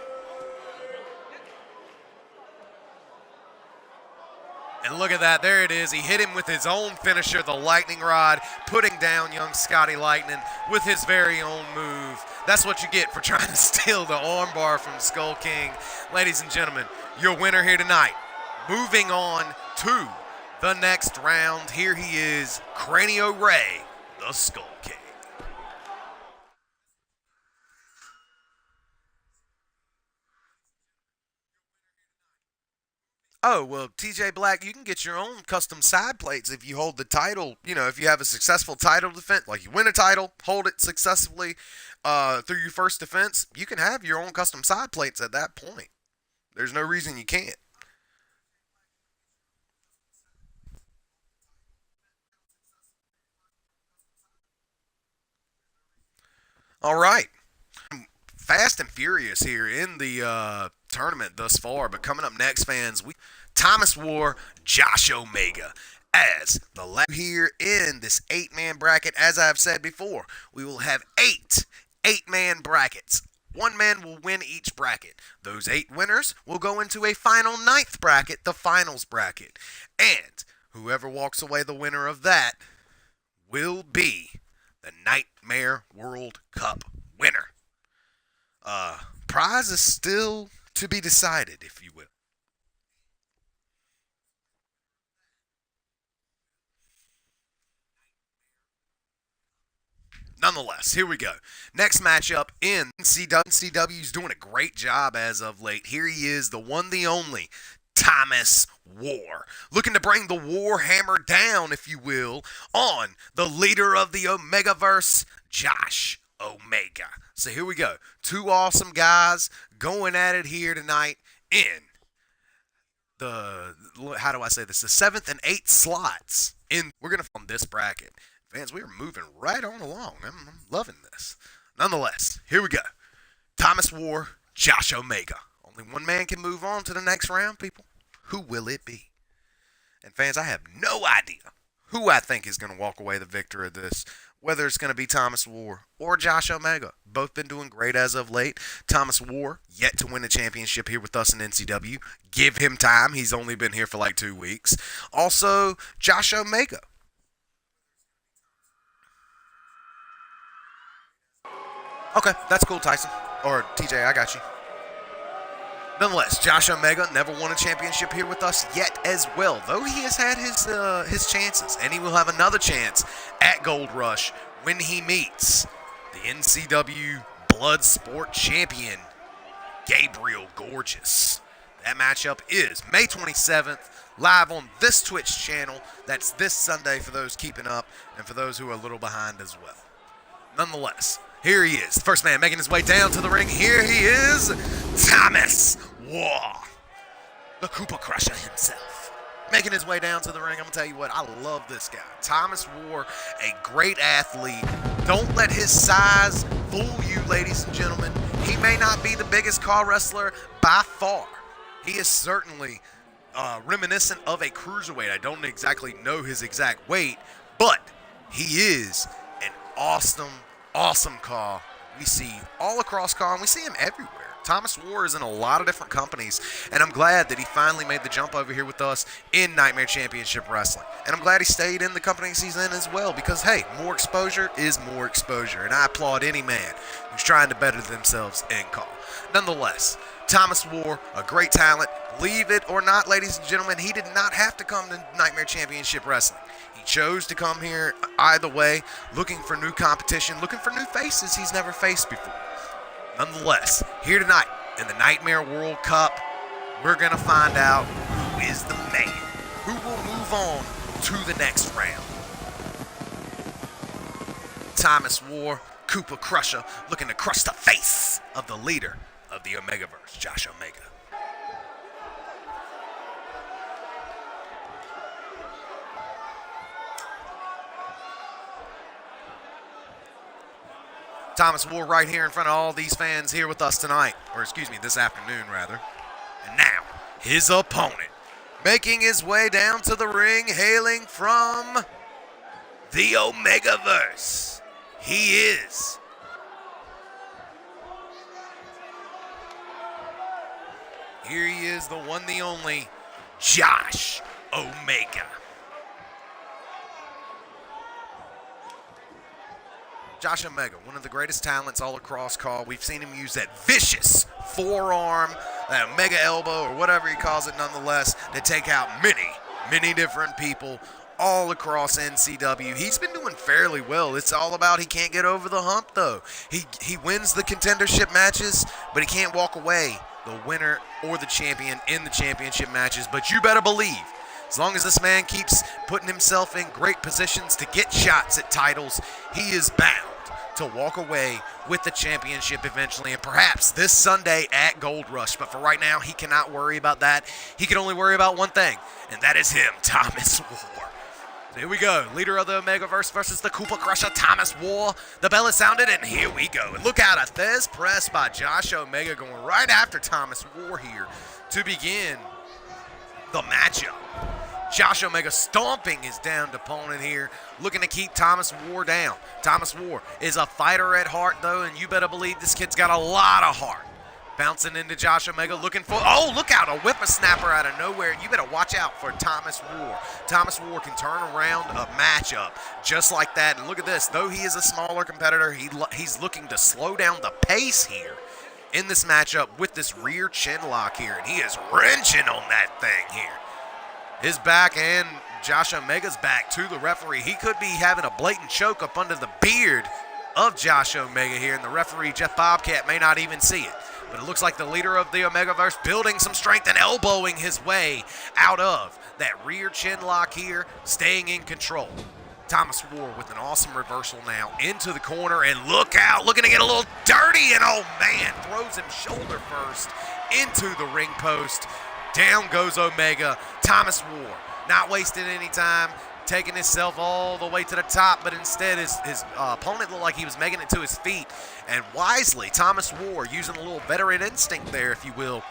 And look at that, there it is. He hit him with his own finisher, the lightning rod, putting down young Scotty Lightning with his very own move. That's what you get for trying to steal the armbar from Skull King. Ladies and gentlemen, your winner here tonight. Moving on to the next round, here he is, Cranio Ray, the Skull King. Oh, well, TJ Black, you can get your own custom side plates if you hold the title. You know, if you have a successful title defense, like you win a title, hold it successfully through your first defense, you can have your own custom side plates at that point. There's no reason you can't. All right. Fast and furious here in the tournament thus far, but coming up next, fans, Thomas War, Josh Omega. As the last here in this 8-man bracket, as I've said before, we will have 8-man brackets. One man will win each bracket. Those 8 winners will go into a final 9th bracket, the finals bracket. And whoever walks away the winner of that will be the Nightmare World Cup winner. Prize is still to be decided, if you will. Nonetheless, here we go. Next matchup in NCW's doing a great job as of late. Here he is, the one, the only, Thomas War. Looking to bring the War Hammer down, if you will, on the leader of the Omegaverse, Josh Omega. So here we go. 2 awesome guys going at it here tonight in the, how do I say this, the 7th and 8th slots. We're going to from this bracket. Fans, we are moving right on along. I'm loving this. Nonetheless, here we go. Thomas War, Josh Omega. Only one man can move on to the next round, people. Who will it be? And fans, I have no idea who I think is going to walk away the victor of this. Whether it's going to be Thomas War or Josh Omega. Both been doing great as of late. Thomas War, yet to win a championship here with us in NCW. Give him time. He's only been here for like 2 weeks. Also, Josh Omega. Okay, that's cool, Tyson. Or TJ, I got you. Nonetheless, Josh Omega never won a championship here with us yet as well, though he has had his chances, and he will have another chance at Gold Rush when he meets the NCW Bloodsport champion, Gabriel Gorgeous. That matchup is May 27th, live on this Twitch channel. That's this Sunday for those keeping up, and for those who are a little behind as well. Nonetheless, here he is, the first man making his way down to the ring. Here he is, Thomas War, the Koopa Crusher himself. Making his way down to the ring. I'm going to tell you what, I love this guy. Thomas War, a great athlete. Don't let his size fool you, ladies and gentlemen. He may not be the biggest car wrestler by far. He is certainly reminiscent of a cruiserweight. I don't exactly know his exact weight, but he is an awesome car. We see all across car, and we see him everywhere. Thomas War is in a lot of different companies, and I'm glad that he finally made the jump over here with us in Nightmare Championship Wrestling. And I'm glad he stayed in the companies he's in as well, because, hey, more exposure is more exposure, and I applaud any man who's trying to better themselves in car. Nonetheless, Thomas War, a great talent. Believe it or not, ladies and gentlemen, he did not have to come to Nightmare Championship Wrestling. He chose to come here either way, looking for new competition, looking for new faces he's never faced before. Nonetheless, here tonight in the Nightmare World Cup, we're going to find out who is the man, who will move on to the next round. Thomas War, Koopa Crusher, looking to crush the face of the leader of the Omegaverse, Josh Omega. Thomas War right here in front of all these fans here with us tonight, or excuse me, this afternoon rather. And now, his opponent, Making his way down to the ring, hailing from the Omegaverse, he is here he is, the one, the only, Josh Omega. Josh Omega, one of the greatest talents all across CAW. We've seen him use that vicious forearm, that Omega elbow, or whatever he calls it nonetheless, to take out many different people all across NCW. He's been doing fairly well. It's all about he can't get over the hump, though. He wins the contendership matches, but he can't walk away the winner or the champion in the championship matches. But you better believe, as long as this man keeps putting himself in great positions to get shots at titles, he is bound to walk away with the championship eventually, and perhaps this Sunday at Gold Rush. But for right now, he cannot worry about that. He can only worry about one thing, and that is him, Thomas War. So here we go. Leader of the Omegaverse versus the Koopa Crusher, Thomas War. The bell is sounded, and here we go. And look out, a Thez press by Josh Omega going right after Thomas War here to begin the matchup. Josh Omega stomping his downed opponent here, looking to keep Thomas War down. Thomas War is a fighter at heart, though, and you better believe this kid's got a lot of heart. Bouncing into Josh Omega, looking for, oh, look out, a whippersnapper out of nowhere. You better watch out for Thomas War. Thomas War can turn around a matchup just like that. And look at this, though he is a smaller competitor, he's looking to slow down the pace here in this matchup with this rear chin lock here, and he is wrenching on that thing here. His back and Josh Omega's back to the referee. He could be having a blatant choke up under the beard of Josh Omega here, and the referee, Jeff Bobcat, may not even see it. But it looks like the leader of the Omegaverse building some strength and elbowing his way out of that rear chin lock here, staying in control. Thomas War with an awesome reversal now into the corner, and look out, looking to get a little dirty, and oh man, throws him shoulder first into the ring post. Down goes Omega. Thomas War not wasting any time, taking himself all the way to the top, but instead his opponent looked like he was making it to his feet. And wisely, Thomas War using a little veteran instinct there, if you will,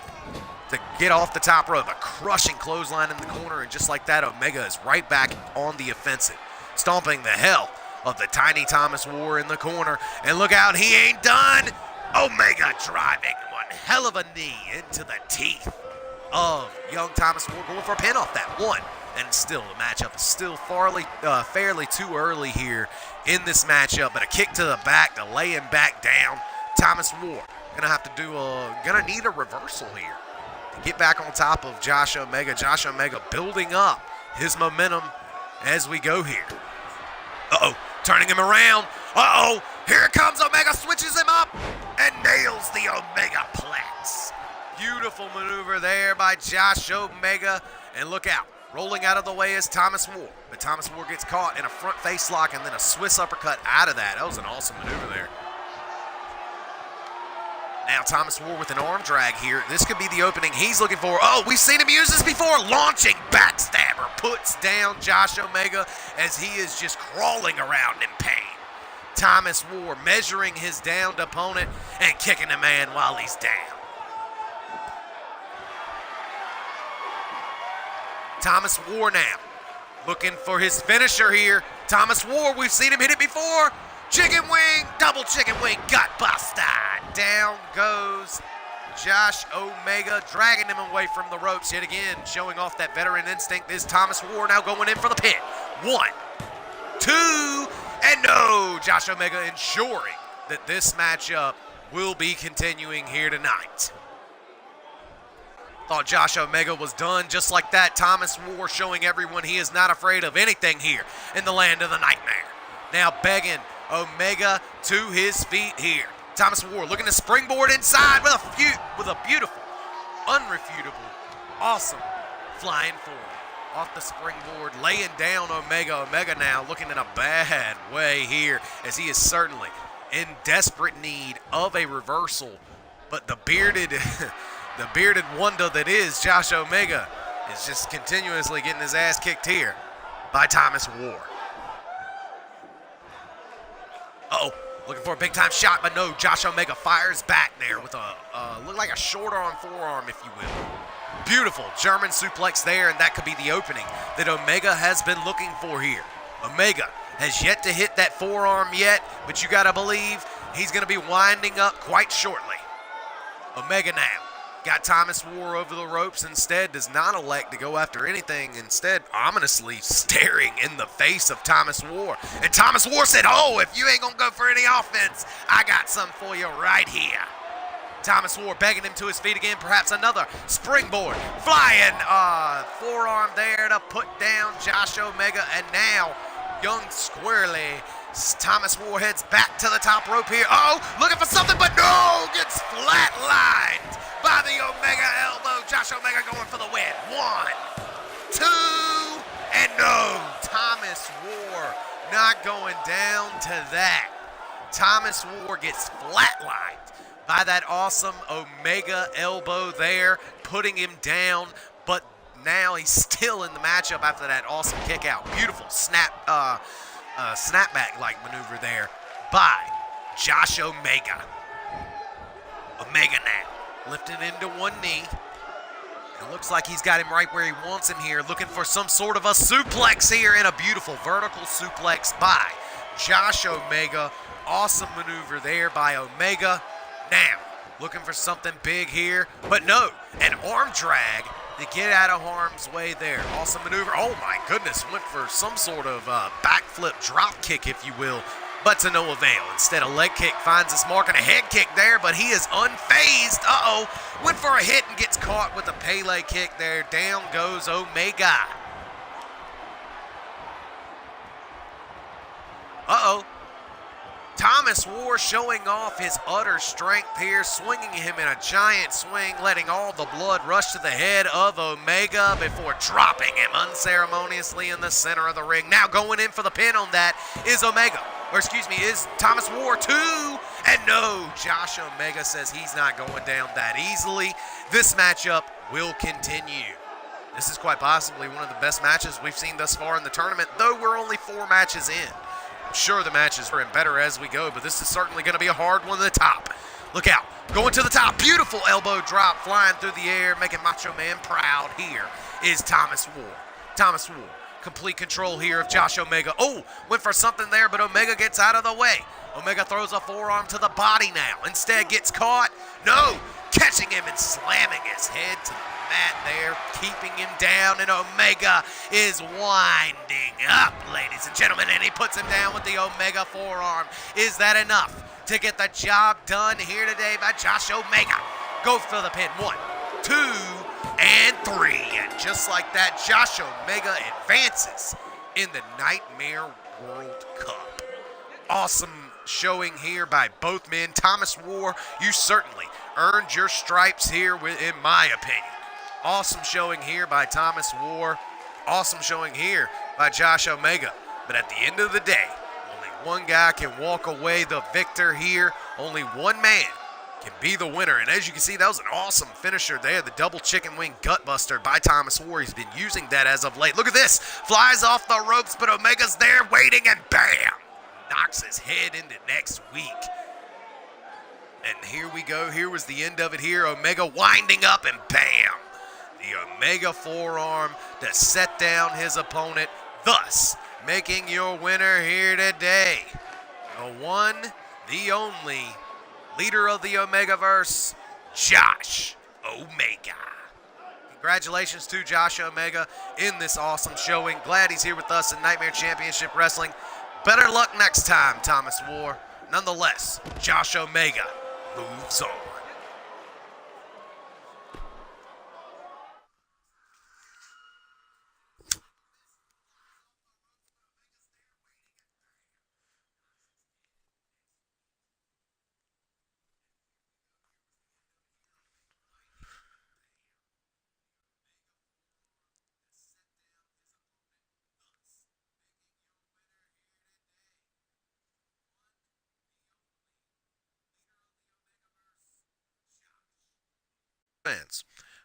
to get off the top rope. A crushing clothesline in the corner, and just like that, Omega is right back on the offensive, stomping the hell of the tiny Thomas War in the corner. And look out, he ain't done. Omega driving one hell of a knee into the teeth of young Thomas War, going for a pin off that one. And still, the matchup is still fairly too early here in this matchup. But a kick to the back to lay him back down. Thomas War gonna need a reversal here to get back on top of Josh Omega. Josh Omega building up his momentum as we go here. Uh-oh, turning him around. Uh-oh, here it comes. Omega switches him up and nails the Omega Plex. Beautiful maneuver there by Josh Omega. And look out, rolling out of the way is Thomas War. But Thomas War gets caught in a front face lock and then a Swiss uppercut out of that. That was an awesome maneuver there. Now Thomas War with an arm drag here. This could be the opening he's looking for. Oh, we've seen him use this before. Launching backstabber puts down Josh Omega as he is just crawling around in pain. Thomas War measuring his downed opponent and kicking the man while he's down. Thomas War now looking for his finisher here. Thomas War, we've seen him hit it before. Chicken wing, double chicken wing, gut buster. Down goes Josh Omega, dragging him away from the ropes yet again, showing off that veteran instinct. Is Thomas War now going in for the pin. 1, 2, and no. Josh Omega ensuring that this matchup will be continuing here tonight. Thought Josh Omega was done just like that. Thomas War showing everyone he is not afraid of anything here in the land of the Nightmare. Now begging Omega to his feet here. Thomas War looking to springboard inside with a beautiful, unrefutable, awesome flying forward. Off the springboard, laying down Omega. Omega now looking in a bad way here, as he is certainly in desperate need of a reversal. But the bearded wonder that is Josh Omega is just continuously getting his ass kicked here by Thomas War. Uh-oh, looking for a big-time shot, but no, Josh Omega fires back there with look like a short arm forearm, if you will. Beautiful German suplex there, and that could be the opening that Omega has been looking for here. Omega has yet to hit that forearm yet, but you gotta believe he's gonna be winding up quite shortly. Omega now got Thomas War over the ropes. Instead, does not elect to go after anything. Instead, ominously staring in the face of Thomas War. And Thomas War said, "Oh, if you ain't gonna go for any offense, I got something for you right here." Thomas War begging him to his feet again. Perhaps another springboard. Flying forearm there to put down Josh Omega. And now, young squirrely Thomas War heads back to the top rope here. Oh, looking for something, but no! Gets flatlined by the Omega elbow. Josh Omega going for the win. 1, 2, and no. Thomas War not going down to that. Thomas War gets flatlined by that awesome Omega elbow there, putting him down, but now he's still in the matchup after that awesome kick out. Beautiful snapback-like maneuver there by Josh Omega. Omega now lifting into one knee. It looks like he's got him right where he wants him here, looking for some sort of a suplex here, and a beautiful vertical suplex by Josh Omega. Awesome maneuver there by Omega. Now, looking for something big here, but no, an arm drag to get out of harm's way there. Awesome maneuver. Oh my goodness, went for some sort of backflip drop kick, if you will, but to no avail. Instead, a leg kick finds its mark and a head kick there, but he is unfazed. Uh-oh, went for a hit and gets caught with a Pele kick there. Down goes Omega. Uh-oh. Thomas War showing off his utter strength here, swinging him in a giant swing, letting all the blood rush to the head of Omega before dropping him unceremoniously in the center of the ring. Now going in for the pin on that is is Thomas War too. And no, Josh Omega says he's not going down that easily. This matchup will continue. This is quite possibly one of the best matches we've seen thus far in the tournament, though we're only 4 matches in. Sure, the matches are better as we go, but this is certainly going to be a hard one to the top. Look out. Going to the top. Beautiful elbow drop flying through the air, making Macho Man proud. Here is Thomas War. Thomas War. Complete control here of Josh Omega. Oh, went for something there, but Omega gets out of the way. Omega throws a forearm to the body now. Instead gets caught. No. Catching him and slamming his head to the mat there, keeping him down, and Omega is winding up, ladies and gentlemen, and he puts him down with the Omega forearm. Is that enough to get the job done here today by Josh Omega? Go for the pin. 1, 2, and 3. And just like that, Josh Omega advances in the Nightmare World Cup. Awesome showing here by both men. Thomas War, you certainly earned your stripes here, in my opinion. Awesome showing here by Thomas War. Awesome showing here by Josh Omega. But at the end of the day, only one guy can walk away the victor here. Only one man can be the winner. And as you can see, that was an awesome finisher there. The double chicken wing gutbuster by Thomas War. He's been using that as of late. Look at this. Flies off the ropes, but Omega's there waiting, and bam! Knocks his head into next week. And here we go. Here was the end of it here. Omega winding up, and bam! The Omega forearm to set down his opponent, thus making your winner here today. The one, the only, leader of the Omegaverse, Josh Omega. Congratulations to Josh Omega in this awesome showing. Glad he's here with us in Nightmare Championship Wrestling. Better luck next time, Thomas War. Nonetheless, Josh Omega moves on. Fans,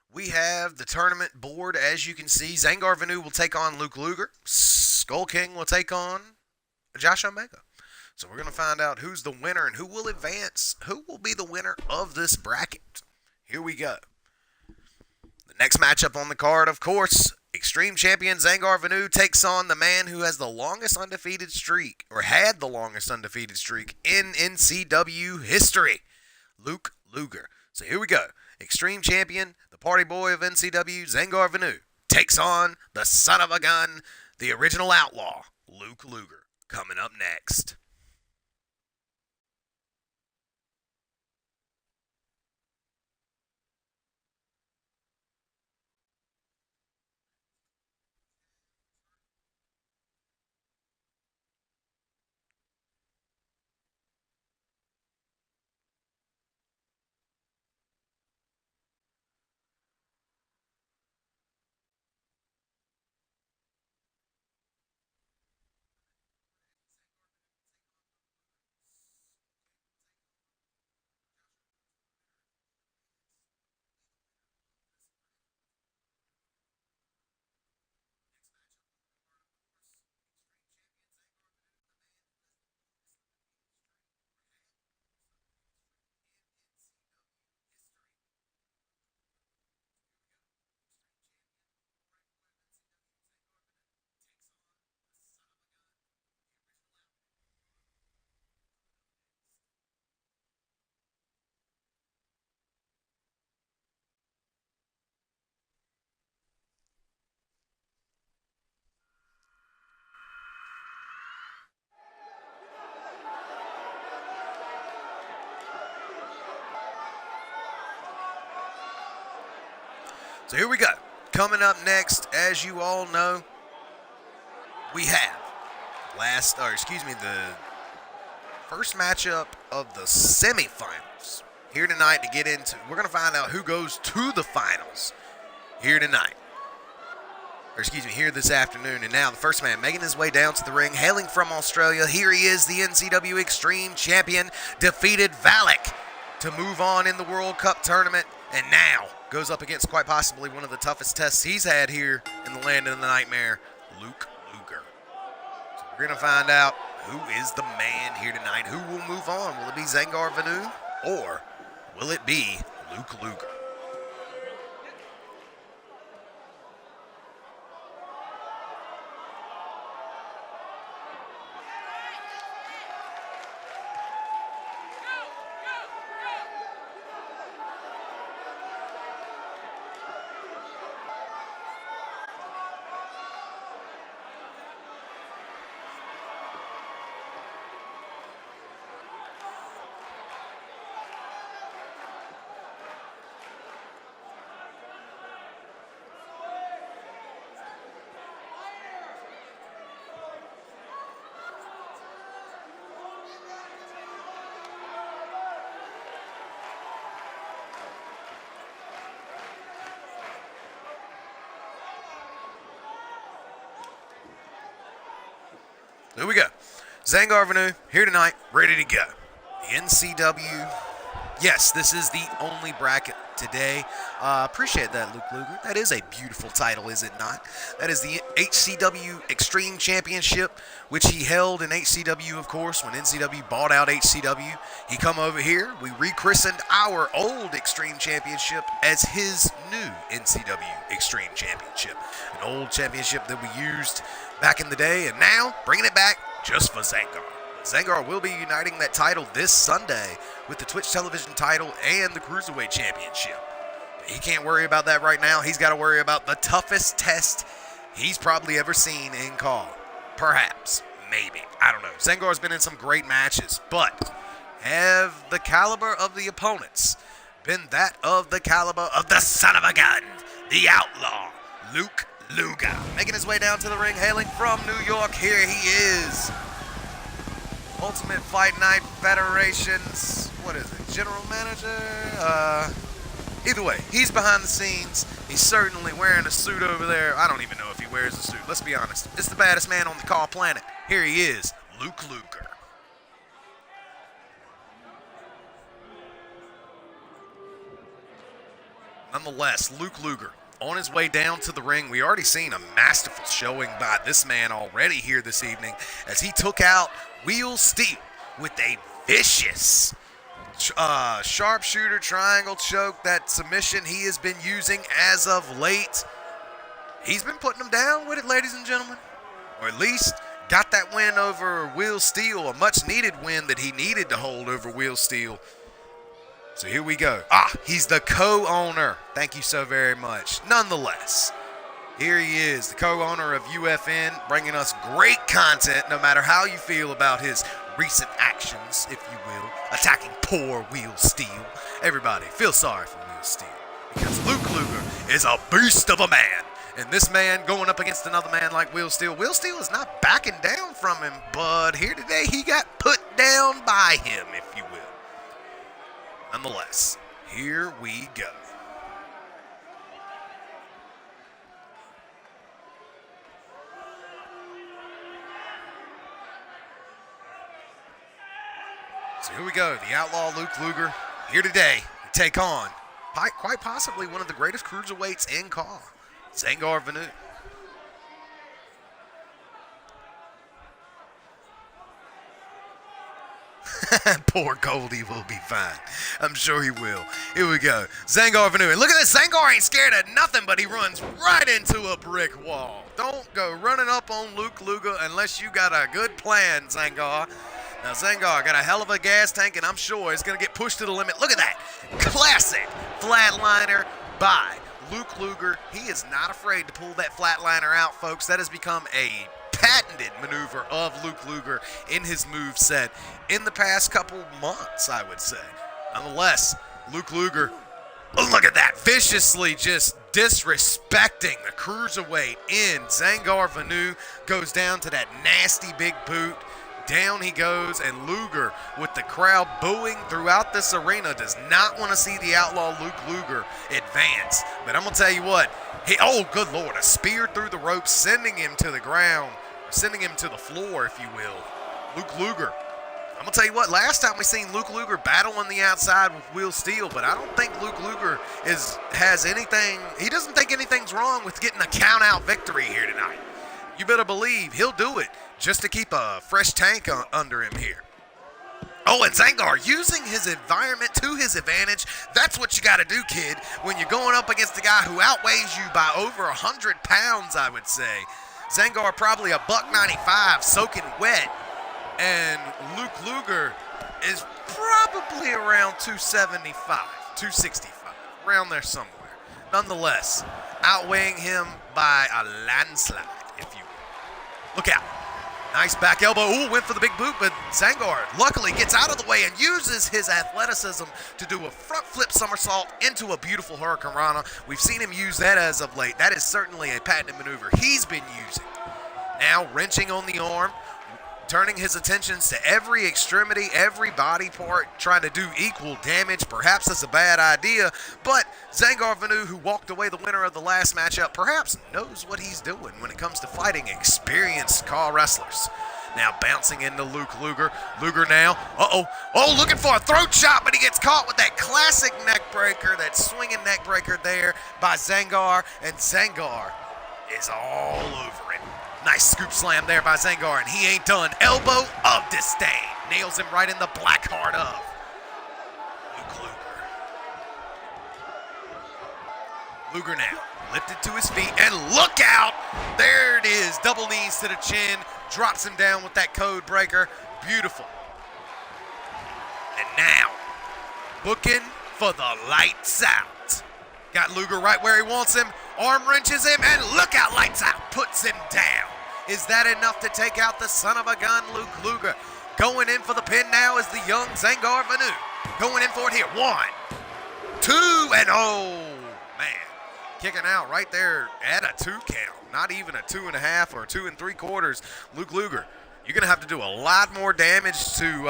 we have the tournament board. As you can see, Zangar Vanu will take on Luke Luger. Skull King will take on Josh Omega. So we're going to find out who's the winner and who will advance. Who will be the winner of this bracket? Here we go. The Next matchup on the card, of course, Extreme Champion Zangar Vanu takes on the man who has the longest undefeated streak, or had the longest undefeated streak in NCW history, Luke Luger. So here we go. Extreme Champion, the party boy of NCW, Zangar Vanu, takes on the son of a gun, the original outlaw, Luke Luger. Coming up next. So here we go. Coming up next, as you all know, we have the first matchup of the semifinals here tonight to get into. We're going to find out who goes to the finals here tonight. Here this afternoon. And now the first man making his way down to the ring, hailing from Australia. Here he is, the NCW Extreme Champion, defeated Valak to move on in the World Cup tournament, and now goes up against quite possibly one of the toughest tests he's had here in the land of the Nightmare, Luke Luger. So we're going to find out who is the man here tonight. Who will move on? Will it be Zangar Vanu, or will it be Luke Luger? Here we go. Zangar Vanu here tonight, ready to go. The NCW. Yes, this is the only bracket today. Appreciate that, Luke Luger. That is a beautiful title, is it not? That is the HCW Extreme Championship, which he held in HCW, of course, when NCW bought out HCW. He come over here. We rechristened our old Extreme Championship as his new NCW Extreme Championship. An old championship that we used back in the day, and now bringing it back just for Zangar. Zangar will be uniting that title this Sunday with the Twitch television title and the Cruiserweight Championship. But he can't worry about that right now. He's got to worry about the toughest test he's probably ever seen in CAW. Perhaps. Maybe. I don't know. Zangar's been in some great matches, but have the caliber of the opponents been that of the caliber of the son of a gun, the outlaw, Luke Luger? Making his way down to the ring, hailing from New York, here he is. Ultimate Fight Night Federation's, what is it, general manager? Either way, he's behind the scenes. He's certainly wearing a suit over there. I don't even know if he wears a suit. Let's be honest. It's the baddest man on the CAW planet. Here he is, Luke Luger. Nonetheless, Luke Luger on his way down to the ring. We already seen a masterful showing by this man already here this evening as he took out Wheel Steel with a vicious sharpshooter triangle choke, that submission he has been using as of late. He's been putting them down with it, ladies and gentlemen. Or at least got that win over Will Steele, a much-needed win that he needed to hold over Will Steele. So here we go. He's the co-owner. Thank you so very much. Nonetheless, here he is, the co-owner of UFN, bringing us great content no matter how you feel about his recent actions, if you will, attacking poor Will Steele. Everybody, feel sorry for Will Steele, because Luke Luger is a beast of a man. And this man going up against another man like Will Steele is not backing down from him, but here today he got put down by him, if you will. Nonetheless, here we go. So here we go. The outlaw Luke Luger here today to take on quite possibly one of the greatest cruiserweights in CAW, Zangar Vanu. Poor Goldie will be fine. I'm sure he will. Here we go. Zangar Vanu. And look at this. Zangar ain't scared of nothing, but he runs right into a brick wall. Don't go running up on Luke Luger unless you got a good plan, Zangar. Now, Zangar got a hell of a gas tank, and I'm sure it's going to get pushed to the limit. Look at that. Classic flatliner by Luke Luger. He is not afraid to pull that flatliner out, folks. That has become a patented maneuver of Luke Luger in his moveset in the past couple months, I would say. Nonetheless, Luke Luger, look at that, viciously just disrespecting the cruiserweight in. Zangar Vanu goes down to that nasty big boot. Down he goes, and Luger, with the crowd booing throughout this arena, does not want to see the outlaw Luke Luger advance. But I'm going to tell you what, oh, good Lord, a spear through the ropes, sending him to the ground, sending him to the floor, if you will. Luke Luger. I'm going to tell you what, last time we seen Luke Luger battle on the outside with Will Steele, but I don't think Luke Luger has anything, he doesn't think anything's wrong with getting a count-out victory here tonight. You better believe he'll do it just to keep a fresh tank under him here. Oh, and Zangar using his environment to his advantage. That's what you got to do, kid, when you're going up against a guy who outweighs you by over 100 pounds, I would say. Zangar probably a $195 soaking wet, and Luke Luger is probably around 275, 265, around there somewhere. Nonetheless, outweighing him by a landslide, if you will. Look out. Nice back elbow. Ooh, went for the big boot, but Zangar luckily gets out of the way and uses his athleticism to do a front flip somersault into a beautiful Hurricane Rana. We've seen him use that as of late. That is certainly a patented maneuver he's been using. Now wrenching on the arm, turning his attentions to every extremity, every body part, trying to do equal damage. Perhaps that's a bad idea, but Zangar Vanu, who walked away the winner of the last matchup, perhaps knows what he's doing when it comes to fighting experienced CAW wrestlers. Now bouncing into Luke Luger. Luger now, oh, looking for a throat chop, but he gets caught with that classic neck breaker, that swinging neck breaker there by Zangar, and Zangar is all over it. Nice scoop slam there by Zangar, and he ain't done. Elbow of disdain. Nails him right in the black heart of Luke Luger. Luger now lifted to his feet, and look out! There it is. Double knees to the chin. Drops him down with that code breaker. Beautiful. And now, looking for the lights out. Got Luger right where he wants him. Arm wrenches him, and look out, lights out. Puts him down. Is that enough to take out the son of a gun, Luke Luger? Going in for the pin now is the young Zangar Vanu. Going in for it here. 1, 2, and oh, man. Kicking out right there at a 2 count. Not even a 2.5 or 2 3/4. Luke Luger, you're going to have to do a lot more damage to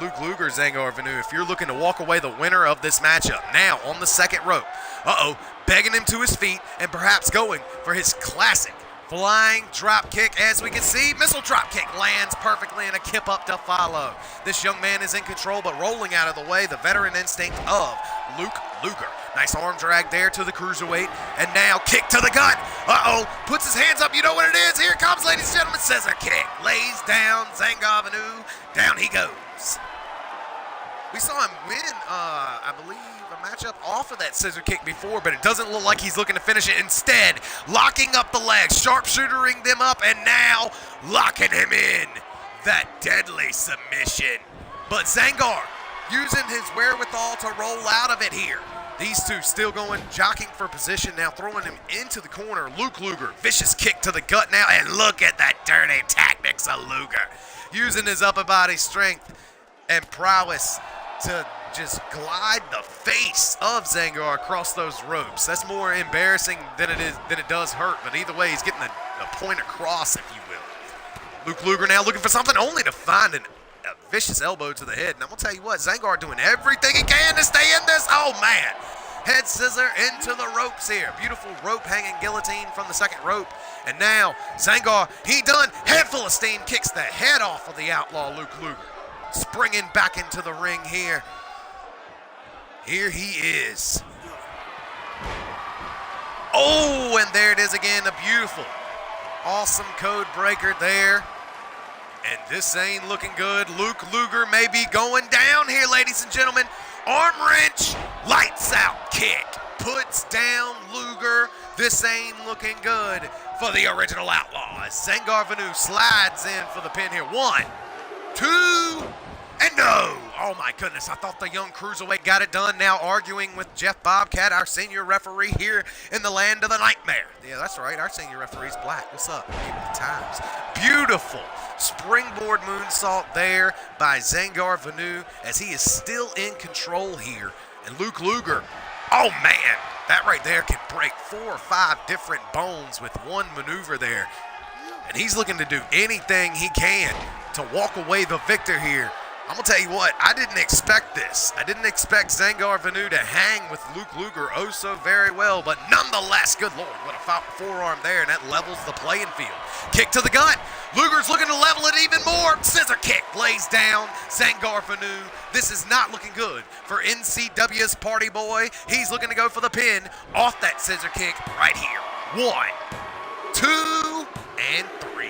Luke Luger, Zangar Vanu, if you're looking to walk away the winner of this matchup. Now on the second rope. Begging him to his feet and perhaps going for his classic flying drop kick. As we can see, missile drop kick lands perfectly and a kip up to follow. This young man is in control, but rolling out of the way, the veteran instinct of Luke Luger. Nice arm drag there to the cruiserweight, and now kick to the gut. Puts his hands up. You know what it is. Here it comes, ladies and gentlemen. Scissor kick. Lays down Zangar Vanu. Down he goes. We saw him win, I believe, a matchup off of that scissor kick before, but it doesn't look like he's looking to finish it. Instead, locking up the legs, sharpshootering them up, and now locking him in. That deadly submission. But Zangar using his wherewithal to roll out of it here. These two still going, jockeying for position now, throwing him into the corner. Luke Luger, vicious kick to the gut now, and look at that dirty tactics of Luger. Using his upper body strength and prowess to just glide the face of Zangar across those ropes. That's more embarrassing than it does hurt, but either way, he's getting the point across, if you will. Luke Luger now looking for something, only to find a vicious elbow to the head. And I'm going to tell you what, Zangar doing everything he can to stay in this. Oh, man. Head scissor into the ropes here. Beautiful rope hanging guillotine from the second rope. And now, Zangar, he done. Head full of steam, kicks the head off of the outlaw Luke Luger. Springing back into the ring here. Here he is. Oh, and there it is again, a beautiful, awesome code breaker there. And this ain't looking good. Luke Luger may be going down here, ladies and gentlemen. Arm wrench, lights out kick. Puts down Luger. This ain't looking good for the original outlaw. As Zangar Vanu slides in for the pin here. 1, 2, and no! Oh my goodness, I thought the young cruiserweight got it done. Now arguing with Jeff Bobcat, our senior referee here in the land of the nightmare. Yeah, that's right, our senior referee's black. What's up? Keep the times. Beautiful springboard moonsault there by Zangar Vanu as he is still in control here. And Luke Luger, oh man, that right there can break 4 or 5 different bones with one maneuver there. And he's looking to do anything he can to walk away the victor here. I'm going to tell you what, I didn't expect this. I didn't expect Zangar Vanu to hang with Luke Luger oh so very well, but nonetheless, good Lord, what a forearm there, and that levels the playing field. Kick to the gut. Luger's looking to level it even more. Scissor kick lays down Zangar Vanu. This is not looking good for NCW's party boy. He's looking to go for the pin off that scissor kick right here. 1, 2, and 3.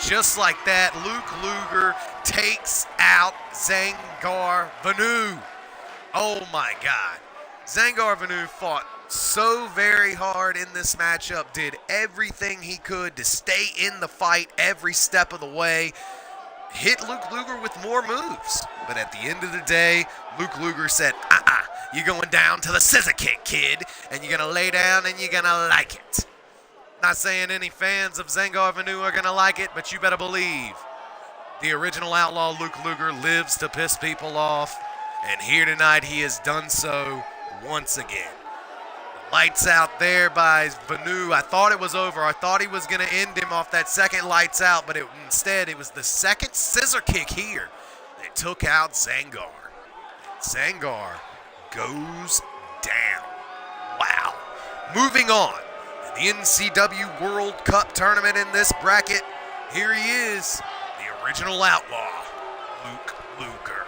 Just like that, Luke Luger takes out Zangar Vanu. Oh my God. Zangar Vanu fought so very hard in this matchup, did everything he could to stay in the fight every step of the way, hit Luke Luger with more moves. But at the end of the day, Luke Luger said, you're going down to the scissor kick, kid, and you're going to lay down and you're going to like it. Not saying any fans of Zangar Vanu are going to like it, but you better believe the original outlaw Luke Luger lives to piss people off, and here tonight he has done so once again. Lights out there by Vanu. I thought it was over. I thought he was going to end him off that second lights out, but instead it was the second scissor kick here that took out Zangar. Zangar goes down. Wow. Moving on. The NCW World Cup tournament in this bracket. Here he is, the original outlaw, Luke Luger.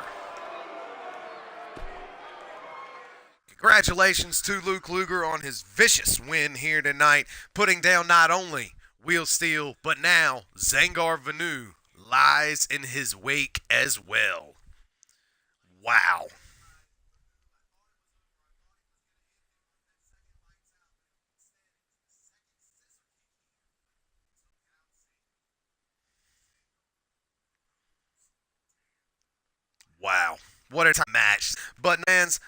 Congratulations to Luke Luger on his vicious win here tonight, putting down not only Wheel Steel, but now Zangar Vanu lies in his wake as well. Wow. Wow, what a match. But man's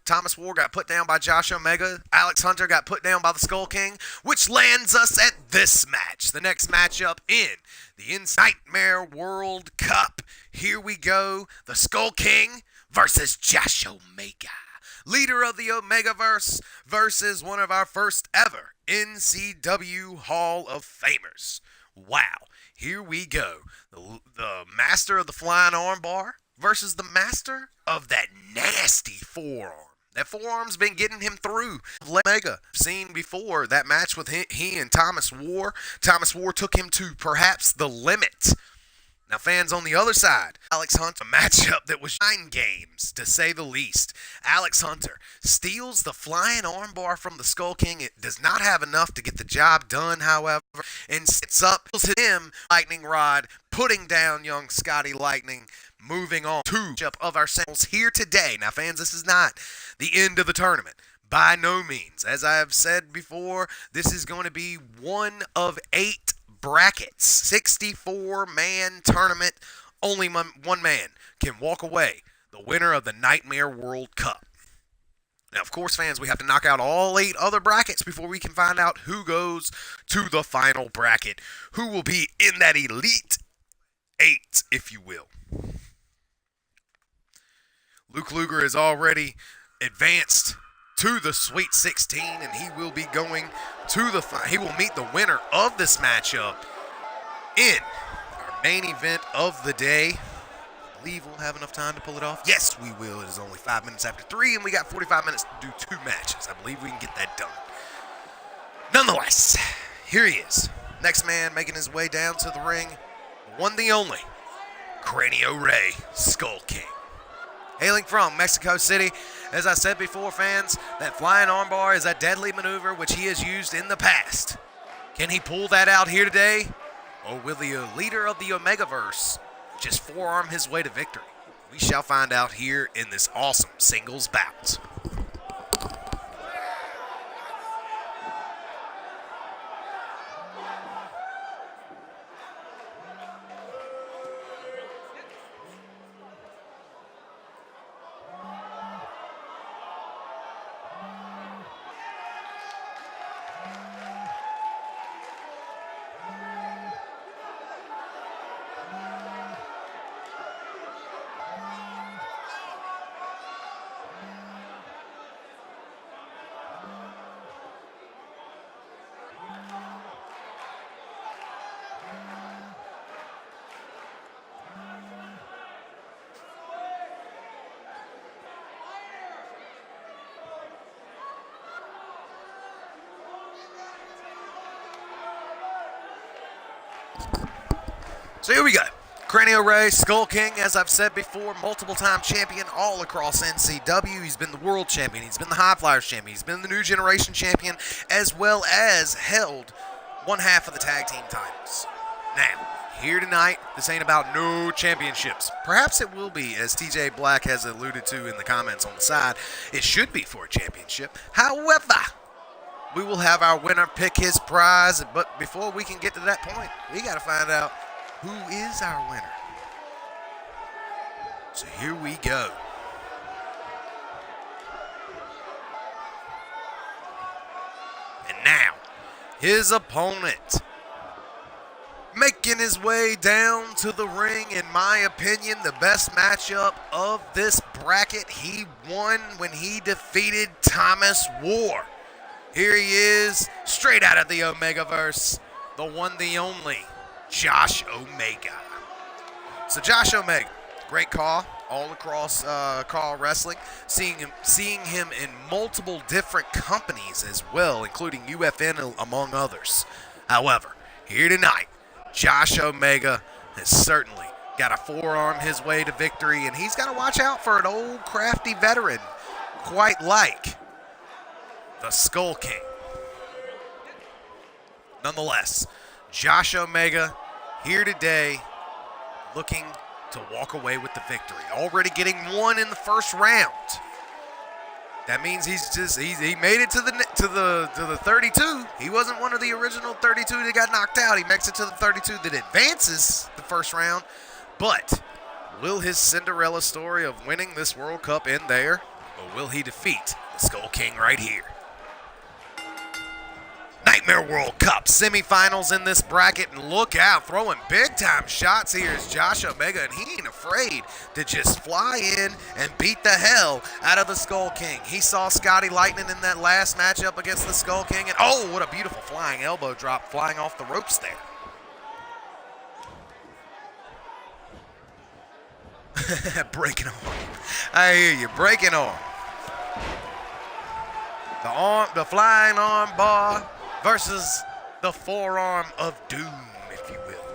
Thomas War got put down by Josh Omega. Alex Hunter got put down by the Skull King, which lands us at this match. The next matchup in the Nightmare World Cup. Here we go. The Skull King versus Josh Omega. Leader of the Omegaverse versus one of our first ever NCW Hall of Famers. Wow, here we go. The master of the flying armbar versus the master of that nasty forearm. That forearm's been getting him through. Omega, seen before that match with he and Thomas War. Thomas War took him to perhaps the limit. Now, fans on the other side, Alex Hunter, a matchup that was 9 games, to say the least. Alex Hunter steals the flying armbar from the Skull King. It does not have enough to get the job done, however, and sets up him, Lightning Rod, putting down young Scotty Lightning, moving on to of our samples here today. Now, fans, this is not the end of the tournament. By no means. As I have said before, this is going to be one of 8 brackets, 64-man tournament. Only one man can walk away the winner of the Nightmare World Cup. Now, of course, fans, we have to knock out all 8 other brackets before we can find out who goes to the final bracket, who will be in that Elite 8, if you will. Luke Luger is already advanced to the Sweet 16, and he will be going to the final. He will meet the winner of this matchup in our main event of the day. I believe we'll have enough time to pull it off. Yes, we will. It is only 5 minutes after 3, and we got 45 minutes to do 2 matches. I believe we can get that done. Nonetheless, here he is. Next man making his way down to the ring. The one, the only, Cranio Ray, Skull King. Hailing from Mexico City, as I said before, fans, that flying armbar is a deadly maneuver which he has used in the past. Can he pull that out here today? Or will the leader of the Omegaverse just forearm his way to victory? We shall find out here in this awesome singles bout. So here we go. Cranio Ray, Skull King, as I've said before, multiple-time champion all across NCW. He's been the world champion. He's been the High Flyers champion. He's been the New Generation champion, as well as held one half of the tag team titles. Now, here tonight, this ain't about no championships. Perhaps it will be, as TJ Black has alluded to in the comments on the side. It should be for a championship. However, we will have our winner pick his prize. But before we can get to that point, we got to find out who is our winner. So here we go. And now, his opponent, making his way down to the ring, in my opinion, the best matchup of this bracket. He won when he defeated Thomas War. Here he is, straight out of the Omegaverse, the one, the only, Josh Omega. So Josh Omega, great call all across call wrestling. Seeing him in multiple different companies as well, including UFN among others. However, here tonight, Josh Omega has certainly got to forearm his way to victory, and he's got to watch out for an old crafty veteran, quite like the Skull King. Nonetheless, Josh Omega here today looking to walk away with the victory. Already getting one in the first round. That means he made it to the 32. He wasn't one of the original 32 that got knocked out. He makes it to the 32 that advances the first round. But will his Cinderella story of winning this World Cup end there, or will he defeat the Skull King right here? Nightmare World Cup semifinals in this bracket, and look out, throwing big-time shots here is Josh Omega, and he ain't afraid to just fly in and beat the hell out of the Skull King. He saw Scotty Lightning in that last matchup against the Skull King, and oh, what a beautiful flying elbow drop flying off the ropes there. Breaking arm. I hear you, breaking arm. The flying arm bar versus the forearm of doom, if you will.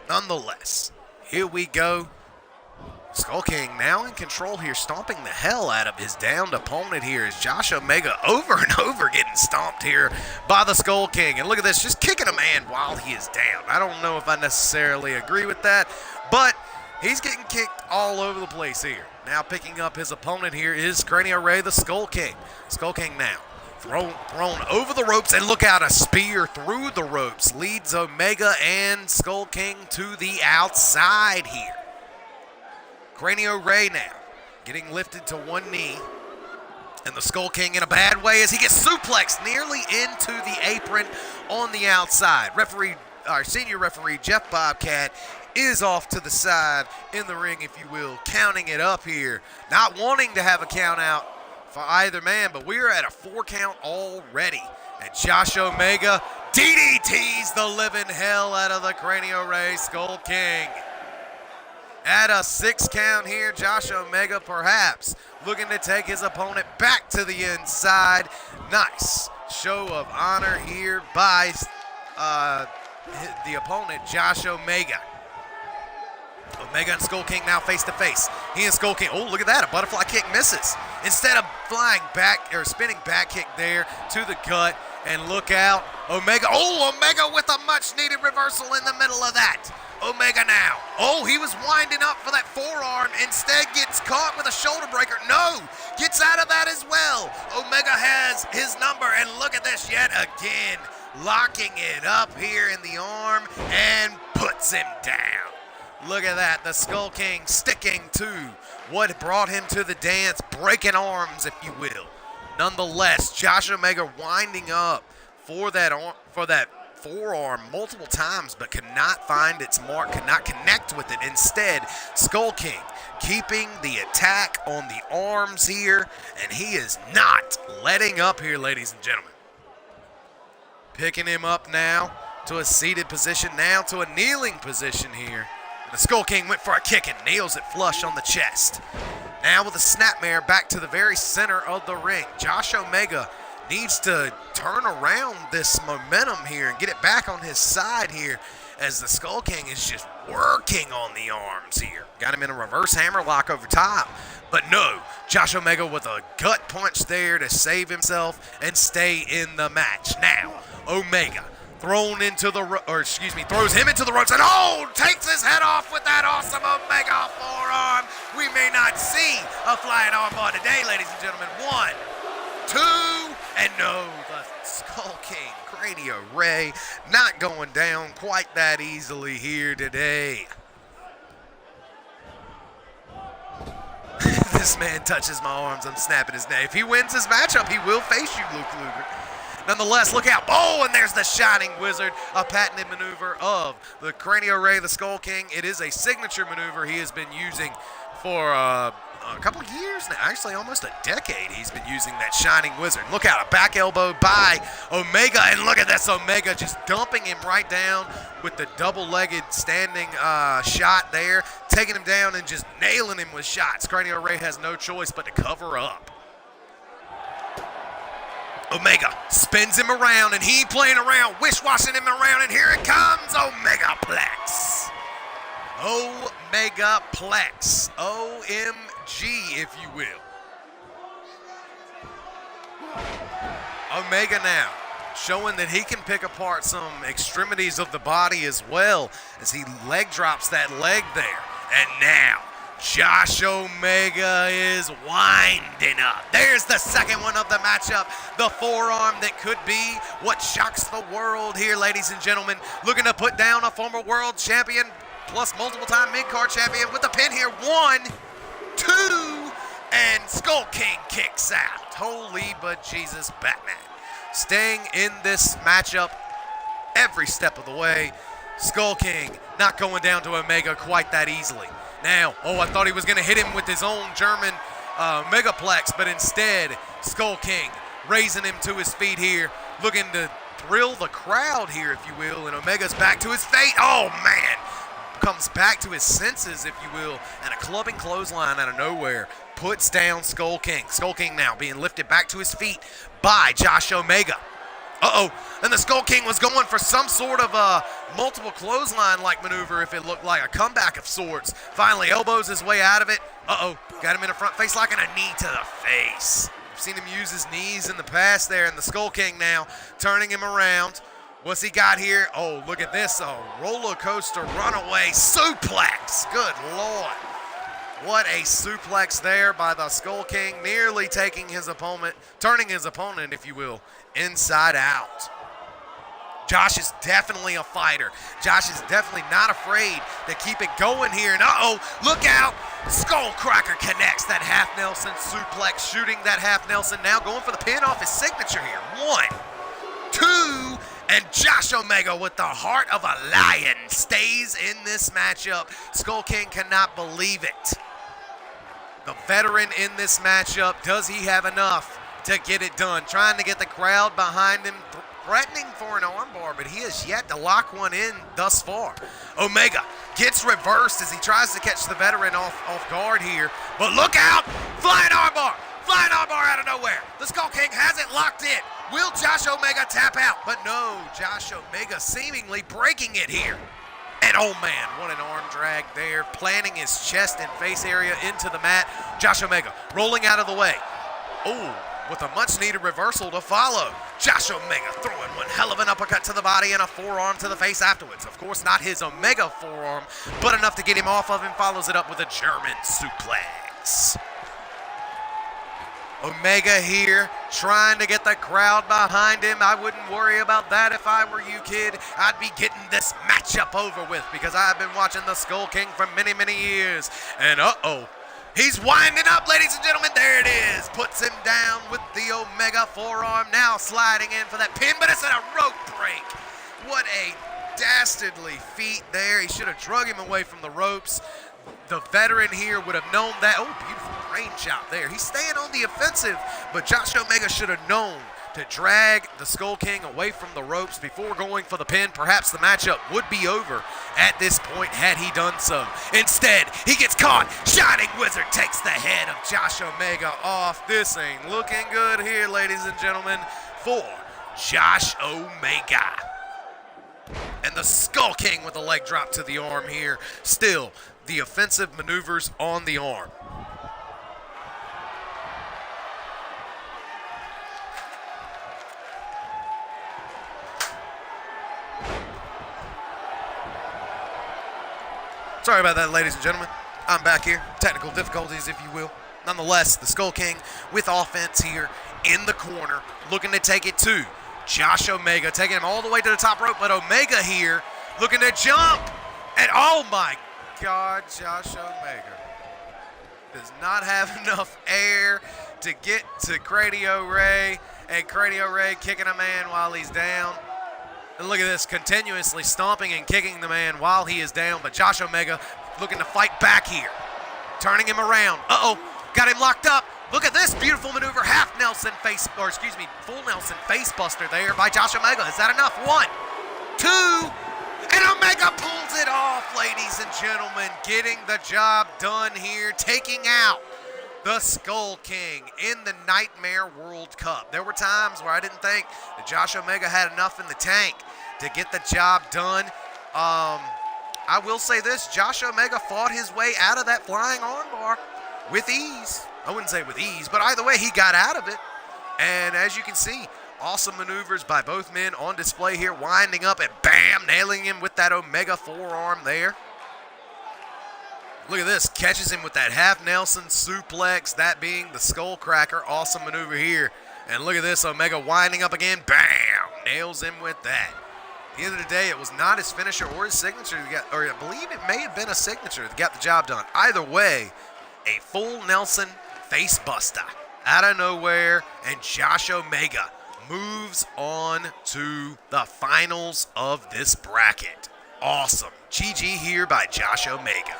Nonetheless, here we go. Skull King now in control here, stomping the hell out of his downed opponent here as Josh Omega over and over getting stomped here by the Skull King. And look at this, just kicking a man while he is down. I don't know if I necessarily agree with that, but he's getting kicked all over the place here. Now picking up his opponent here is Cranial Ray, the Skull King. Skull King now thrown over the ropes, and look out, a spear through the ropes leads Omega and Skull King to the outside here. Cranial Ray now getting lifted to one knee, and the Skull King in a bad way as he gets suplexed nearly into the apron on the outside. Our senior referee, Jeff Bobcat, is off to the side in the ring, if you will, counting it up here. Not wanting to have a count out for either man, but we're at a 4 count already. And Josh Omega DDTs the living hell out of the Cranial Ray Skull King. At a 6 count here, Josh Omega perhaps looking to take his opponent back to the inside. Nice show of honor here by the opponent, Josh Omega. Omega and Skull King now face to face. He and Skull King, oh, look at that, a butterfly kick misses. Instead of flying back, or spinning back kick there to the gut, and look out, Omega, oh, Omega with a much needed reversal in the middle of that. Omega now, oh, he was winding up for that forearm, instead gets caught with a shoulder breaker. No, gets out of that as well. Omega has his number, and look at this yet again, locking it up here in the arm, and puts him down. Look at that, the Skull King sticking to what brought him to the dance, breaking arms, if you will. Nonetheless, Josh Omega winding up for that forearm multiple times, but could not find its mark, could not connect with it. Instead, Skull King keeping the attack on the arms here, and he is not letting up here, ladies and gentlemen. Picking him up now to a seated position, now to a kneeling position here. The Skull King went for a kick and nails it flush on the chest. Now with a snapmare back to the very center of the ring. Josh Omega needs to turn around this momentum here and get it back on his side here as the Skull King is just working on the arms here. Got him in a reverse hammerlock over top, but no, Josh Omega with a gut punch there to save himself and stay in the match. Now, Omega throws him into the ropes, and takes his head off with that awesome Omega forearm. We may not see a flying armbar today, ladies and gentlemen. 1, 2, and no, the Skull King, Cranial Ray, not going down quite that easily here today. This man touches my arms, I'm snapping his neck. If he wins this matchup, he will face you, Luke Luger. Nonetheless, look out. Oh, and there's the Shining Wizard, a patented maneuver of the Cranial Ray, the Skull King. It is a signature maneuver he has been using for a couple of years now, actually almost a decade. He's been using that Shining Wizard. Look out, a back elbow by Omega, and look at this, Omega just dumping him right down with the double-legged standing shot there, taking him down and just nailing him with shots. Cranial Ray has no choice but to cover up. Omega spins him around, and he playing around, wish-washing him around, and here it comes, Omegaplex. Omegaplex. OMG, if you will. Omega now showing that he can pick apart some extremities of the body as well as he leg drops that leg there. And now, Josh Omega is winding up. There's the second one of the matchup. The forearm that could be what shocks the world here, ladies and gentlemen. Looking to put down a former world champion plus multiple-time mid-card champion with a pin here. 1, 2, and Skull King kicks out. Holy but Jesus, Batman. Staying in this matchup every step of the way. Skull King not going down to Omega quite that easily. Now, I thought he was going to hit him with his own German Megaplex, but instead, Skull King raising him to his feet here, looking to thrill the crowd here, if you will, and Omega's back to his fate. Oh, man! Comes back to his senses, if you will, and a clubbing clothesline out of nowhere puts down Skull King. Skull King now being lifted back to his feet by Josh Omega. Uh-oh, and the Skull King was going for some sort of a multiple clothesline-like maneuver, if it looked like a comeback of sorts. Finally elbows his way out of it. Uh-oh, got him in a front face lock and a knee to the face. I've seen him use his knees in the past there, and the Skull King now turning him around. What's he got here? Oh, look at this, a roller coaster runaway suplex. Good Lord. What a suplex there by the Skull King, nearly taking his opponent, turning his opponent, if you will, inside out. Josh is definitely a fighter. Josh is definitely not afraid to keep it going here. And uh-oh, look out. Skullcracker connects that half Nelson suplex, shooting that half Nelson, now going for the pin off his signature here. 1, 2, and Josh Omega with the heart of a lion stays in this matchup. Skull King cannot believe it. The veteran in this matchup, does he have enough to get it done? Trying to get the crowd behind him, threatening for an armbar, but he has yet to lock one in thus far. Omega gets reversed as he tries to catch the veteran off guard here, but look out! Flying armbar out of nowhere. The Skull King has it locked in. Will Josh Omega tap out? But no, Josh Omega seemingly breaking it here. And oh man, what an arm drag there, planting his chest and face area into the mat. Josh Omega rolling out of the way. Oh, with a much needed reversal to follow. Josh Omega throwing one hell of an uppercut to the body and a forearm to the face afterwards. Of course, not his Omega forearm, but enough to get him off of him. Follows it up with a German suplex. Omega here, trying to get the crowd behind him. I wouldn't worry about that if I were you, kid. I'd be getting this matchup over with because I've been watching the Skull King for many, many years. And uh-oh, he's winding up, ladies and gentlemen. There it is. Puts him down with the Omega forearm. Now sliding in for that pin, but it's a rope break. What a dastardly feat there. He should have drug him away from the ropes. The veteran here would have known that. Oh, beautiful range shot there. He's staying on the offensive, but Josh Omega should have known to drag the Skull King away from the ropes before going for the pin. Perhaps the matchup would be over at this point had he done so. Instead, he gets caught. Shining Wizard takes the head of Josh Omega off. This ain't looking good here, ladies and gentlemen, for Josh Omega. And the Skull King with a leg drop to the arm here. Still, the offensive maneuvers on the arm. Sorry about that, ladies and gentlemen. I'm back here. Technical difficulties, if you will. Nonetheless, the Skull King with offense here in the corner, looking to take it to Josh Omega, taking him all the way to the top rope, but Omega here looking to jump. And oh my God, Josh Omega does not have enough air to get to Cradio Ray, and Cradio Ray kicking a man while he's down. And look at this, continuously stomping and kicking the man while he is down, but Josh Omega looking to fight back here. Turning him around. Uh-oh, got him locked up. Look at this beautiful maneuver, half Nelson face, or excuse me, full Nelson face buster there by Josh Omega. Is that enough? 1, 2, and Omega pulls it off, ladies and gentlemen, getting the job done here, taking out the Skull King in the Nightmare World Cup. There were times where I didn't think that Josh Omega had enough in the tank to get the job done. I will say this, Josh Omega fought his way out of that flying armbar with ease. I wouldn't say with ease, but either way, he got out of it. And as you can see, awesome maneuvers by both men on display here, winding up and bam, nailing him with that Omega forearm there. Look at this, catches him with that half Nelson suplex, that being the Skull Cracker. Awesome maneuver here. And look at this, Omega winding up again, bam, nails him with that. At the end of the day, it was not his finisher or his signature, or I believe it may have been a signature that got the job done. Either way, a full Nelson face buster out of nowhere, and Josh Omega moves on to the finals of this bracket. Awesome. GG here by Josh Omega.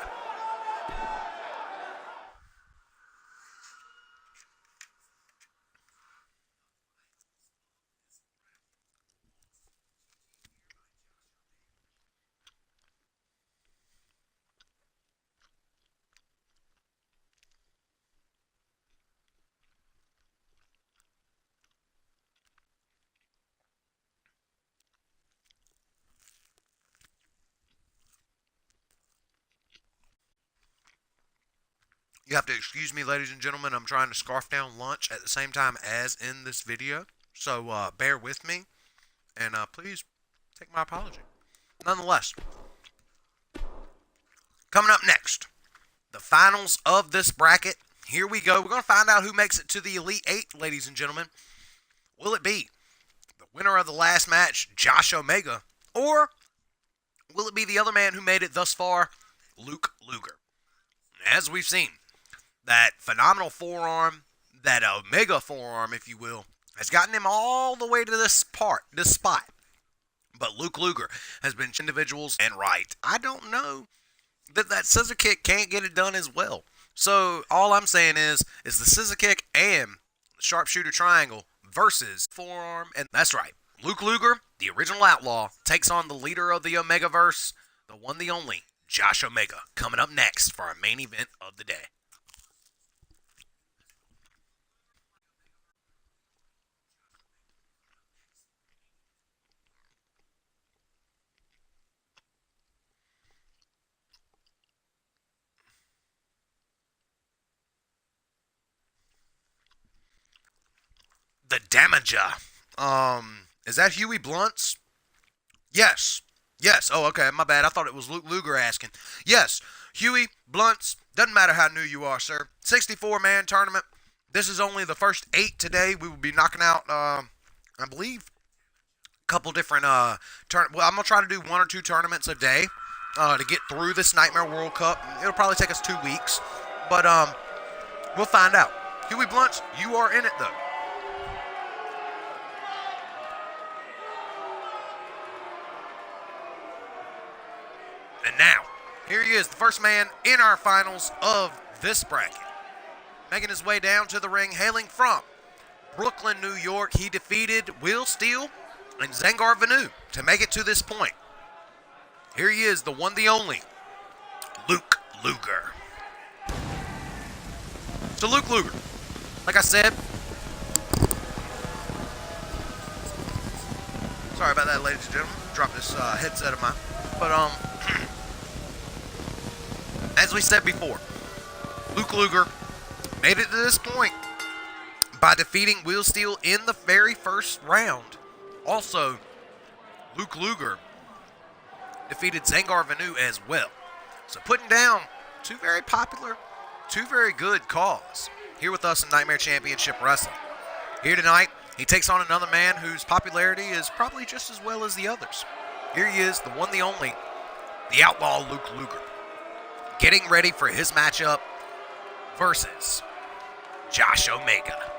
You have to excuse me, ladies and gentlemen. I'm trying to scarf down lunch at the same time as in this video. So bear with me, and please take my apology. Nonetheless, coming up next, the finals of this bracket. Here we go. We're going to find out who makes it to the Elite Eight, ladies and gentlemen. Will it be the winner of the last match, Josh Omega, or will it be the other man who made it thus far, Luke Luger? As we've seen, that phenomenal forearm, that Omega forearm, if you will, has gotten him all the way to this spot. But Luke Luger has been individuals and right. I don't know that scissor kick can't get it done as well. So all I'm saying is the scissor kick and the sharpshooter triangle versus forearm, and that's right. Luke Luger, the original outlaw, takes on the leader of the Omegaverse, the one, the only, Josh Omega, coming up next for our main event of the day. The Damager. Is that Huey Blunts? Yes. Yes. Oh, okay. My bad. I thought it was Luke Luger asking. Yes. Huey Blunts. Doesn't matter how new you are, sir. 64-man tournament. This is only the first 8 today. We will be knocking out, I believe, a couple different well, I'm gonna try to do 1 or 2 tournaments a day to get through this Nightmare World Cup. It'll probably take us 2 weeks, but we'll find out. Huey Blunts, you are in it though. And now, here he is, the first man in our finals of this bracket. Making his way down to the ring, hailing from Brooklyn, New York, he defeated Will Steele and Zangar Vanu to make it to this point. Here he is, the one, the only, Luke Luger. So Luke Luger, like I said, sorry about that, ladies and gentlemen. Drop this headset of mine. But as we said before, Luke Luger made it to this point by defeating Will Steele in the very first round. Also, Luke Luger defeated Zangar Vanu as well. So putting down 2 very popular, 2 very good calls here with us in Nightmare Championship Wrestling. Here tonight, he takes on another man whose popularity is probably just as well as the others. Here he is, the one, the only, the outlaw Luke Luger, getting ready for his matchup versus Josh Omega.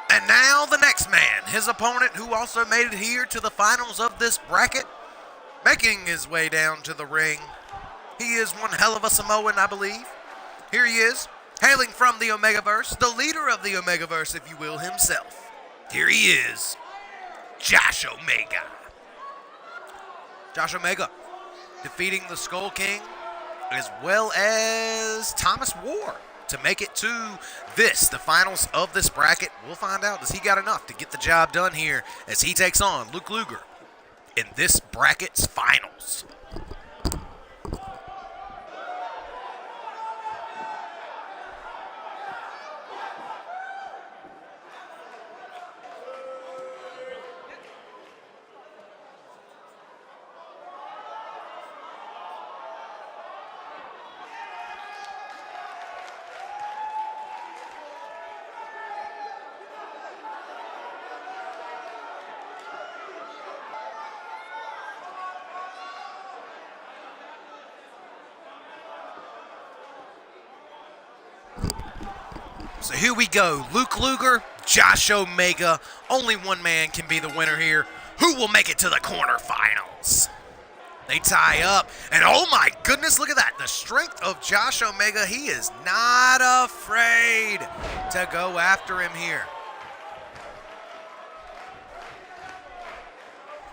And now the next man, his opponent who also made it here to the finals of this bracket, making his way down to the ring. He is one hell of a Samoan, I believe. Here he is, hailing from the Omegaverse, the leader of the Omegaverse, if you will, himself. Here he is, Josh Omega. Josh Omega defeating the Skull King as well as Thomas War to make it to the finals of this bracket. We'll find out, does he got enough to get the job done here as he takes on Luke Luger in this bracket's finals. So here we go. Luke Luger, Josh Omega. Only one man can be the winner here. Who will make it to the quarterfinals? They tie up, and oh my goodness, look at that. The strength of Josh Omega. He is not afraid to go after him here.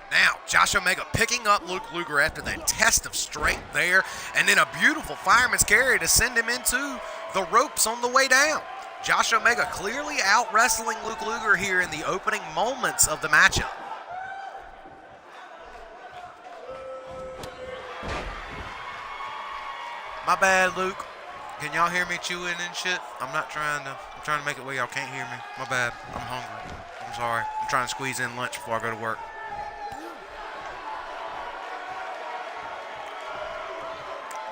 Now, Josh Omega picking up Luke Luger after that test of strength there, and then a beautiful fireman's carry to send him into the ropes on the way down. Josh Omega clearly out-wrestling Luke Luger here in the opening moments of the matchup. My bad, Luke. Can y'all hear me chewing and shit? I'm trying to make it where y'all can't hear me. My bad. I'm hungry. I'm sorry. I'm trying to squeeze in lunch before I go to work.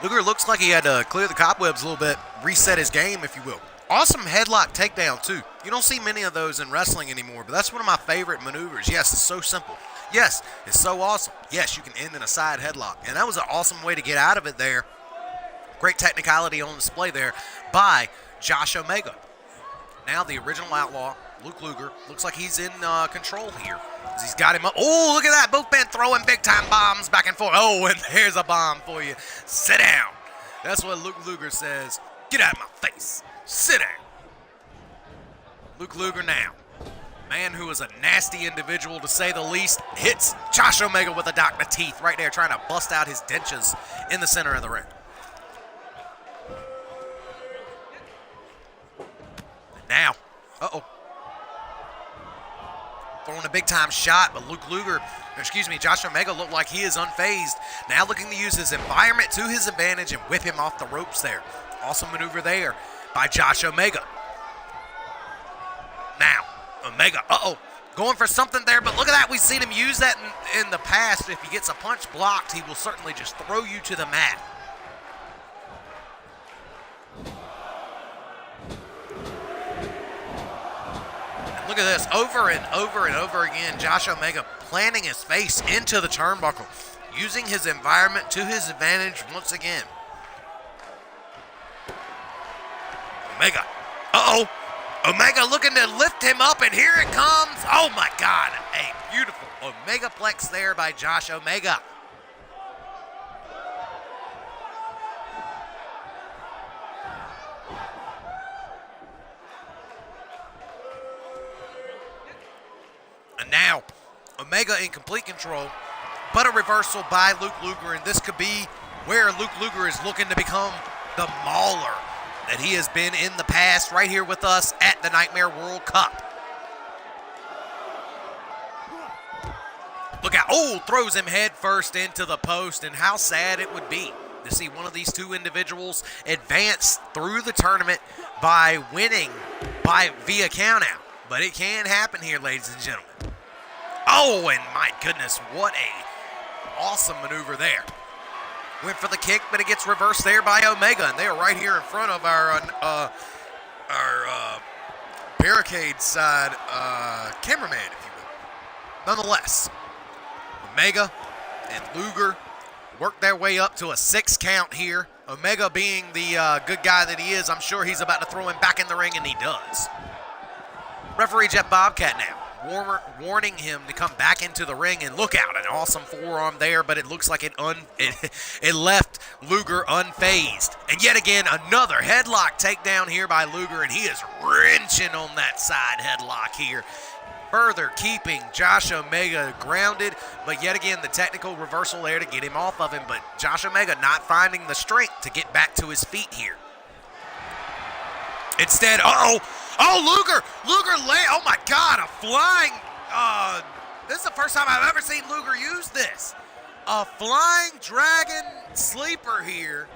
Luger looks like he had to clear the cobwebs a little bit, reset his game, if you will. Awesome headlock takedown, too. You don't see many of those in wrestling anymore, but that's one of my favorite maneuvers. Yes, it's so simple. Yes, it's so awesome. Yes, you can end in a side headlock, and that was an awesome way to get out of it there. Great technicality on display there by Josh Omega. Now the original outlaw, Luke Luger, looks like he's in control here. He's got him up. Oh, look at that. Both men throwing big-time bombs back and forth. Oh, and there's a bomb for you. Sit down. That's what Luke Luger says. Get out of my face. Sit down. Luke Luger now. Man who is a nasty individual, to say the least, hits Josh Omega with a dock of teeth right there, trying to bust out his dentures in the center of the ring. Now, throwing a big-time shot, but Josh Omega looked like he is unfazed. Now looking to use his environment to his advantage and whip him off the ropes there. Awesome maneuver there by Josh Omega. Now, Omega, going for something there, but look at that. We've seen him use that in the past. If he gets a punch blocked, he will certainly just throw you to the mat. Look at this, over and over and over again, Josh Omega planting his face into the turnbuckle, using his environment to his advantage once again. Omega, Omega looking to lift him up, and here it comes. Oh my God, a beautiful Omegaplex there by Josh Omega. And now, Omega in complete control, but a reversal by Luke Luger, and this could be where Luke Luger is looking to become the mauler that he has been in the past right here with us at the Nightmare World Cup. Look out, throws him head first into the post, and how sad it would be to see one of these two individuals advance through the tournament by winning via countout. But it can happen here, ladies and gentlemen. Oh, and my goodness, what a awesome maneuver there. Went for the kick, but it gets reversed there by Omega, and they are right here in front of our barricade side cameraman, if you will. Nonetheless, Omega and Luger work their way up to a 6 count here. Omega being the good guy that he is, I'm sure he's about to throw him back in the ring, and he does. Referee Jeff Bobcat now warning him to come back into the ring, and look out, an awesome forearm there, but it looks like it left Luger unfazed. And yet again, another headlock takedown here by Luger, and he is wrenching on that side headlock here, further keeping Josh Omega grounded, but yet again, the technical reversal there to get him off of him, but Josh Omega not finding the strength to get back to his feet here. Instead, Luger, oh my God, a flying, this is the first time I've ever seen Luger use this. A flying dragon sleeper here,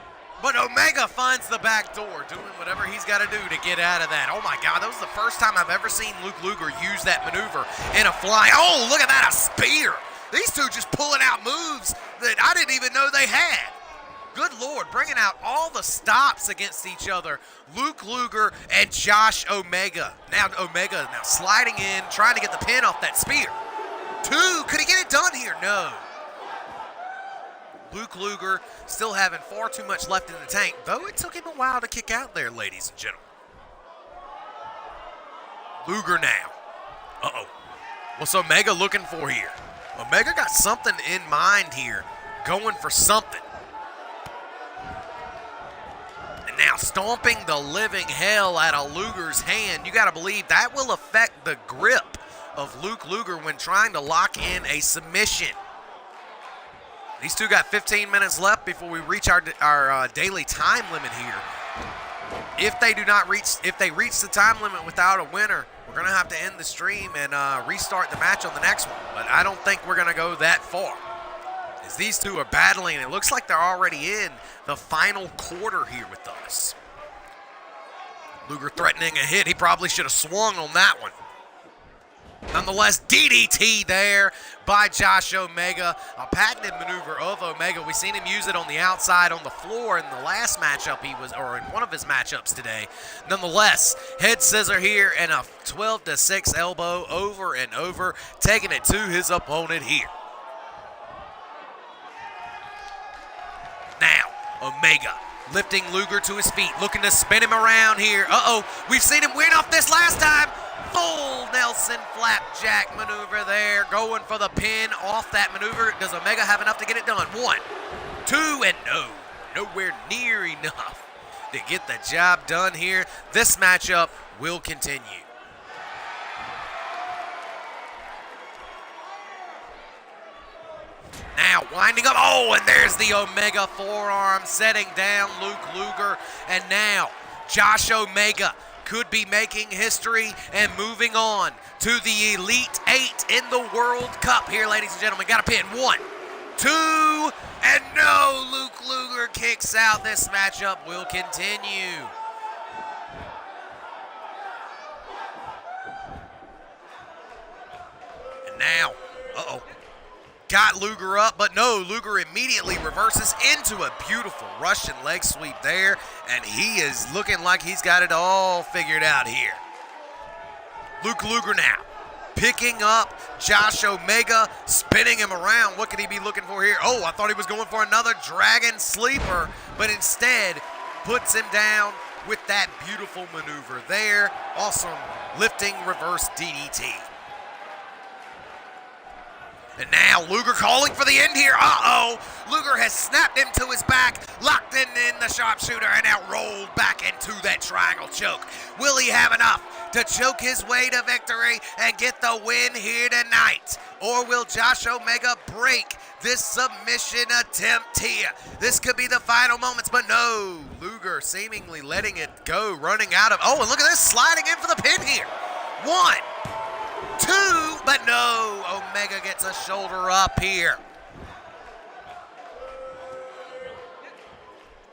but Omega finds the back door, doing whatever he's got to do to get out of that. Oh my God, that was the first time I've ever seen Luke Luger use that maneuver in a flying, look at that, a spear. These two just pulling out moves that I didn't even know they had. Good Lord, bringing out all the stops against each other. Luke Luger and Josh Omega. Now Omega sliding in, trying to get the pin off that spear. 2, could he get it done here? No. Luke Luger still having far too much left in the tank, though it took him a while to kick out there, ladies and gentlemen. Luger now. Uh-oh. What's Omega looking for here? Omega got something in mind here, going for something. And now stomping the living hell out of Luger's hand. You got to believe that will affect the grip of Luke Luger when trying to lock in a submission. These two got 15 minutes left before we reach our daily time limit here. If they reach the time limit without a winner, we're going to have to end the stream and restart the match on the next one. But I don't think we're going to go that far, as these two are battling. It looks like they're already in the final quarter here with us. Luger threatening a hit. He probably should have swung on that one. Nonetheless, DDT there by Josh Omega. A patented maneuver of Omega. We've seen him use it on the outside on the floor in the last matchup or in one of his matchups today. Nonetheless, head scissor here and a 12-6 elbow over and over, taking it to his opponent here. Now, Omega lifting Luger to his feet, looking to spin him around here. Uh-oh, we've seen him win off this last time. Full Nelson flapjack maneuver there, going for the pin off that maneuver. Does Omega have enough to get it done? 1, 2, and no. Nowhere near enough to get the job done here. This matchup will continue. Now winding up. Oh, and there's the Omega forearm setting down Luke Luger. And now Josh Omega could be making history and moving on to the Elite 8 in the World Cup here, ladies and gentlemen. Got a pin. 1, 2, and no. Luke Luger kicks out. This matchup will continue. And now, uh-oh. Got Luger up, but no, Luger immediately reverses into a beautiful Russian leg sweep there, and he is looking like he's got it all figured out here. Luke Luger now picking up Josh Omega, spinning him around. What could he be looking for here? Oh, I thought he was going for another Dragon Sleeper, but instead puts him down with that beautiful maneuver there. Awesome lifting reverse DDT. And now Luger calling for the end here. Uh-oh. Luger has snapped him to his back, locked in the sharpshooter, and now rolled back into that triangle choke. Will he have enough to choke his way to victory and get the win here tonight? Or will Josh Omega break this submission attempt here? This could be the final moments, but no. Luger seemingly letting it go, running out of... Oh, and look at this, sliding in for the pin here. 1, 2, but no. Omega gets a shoulder up here.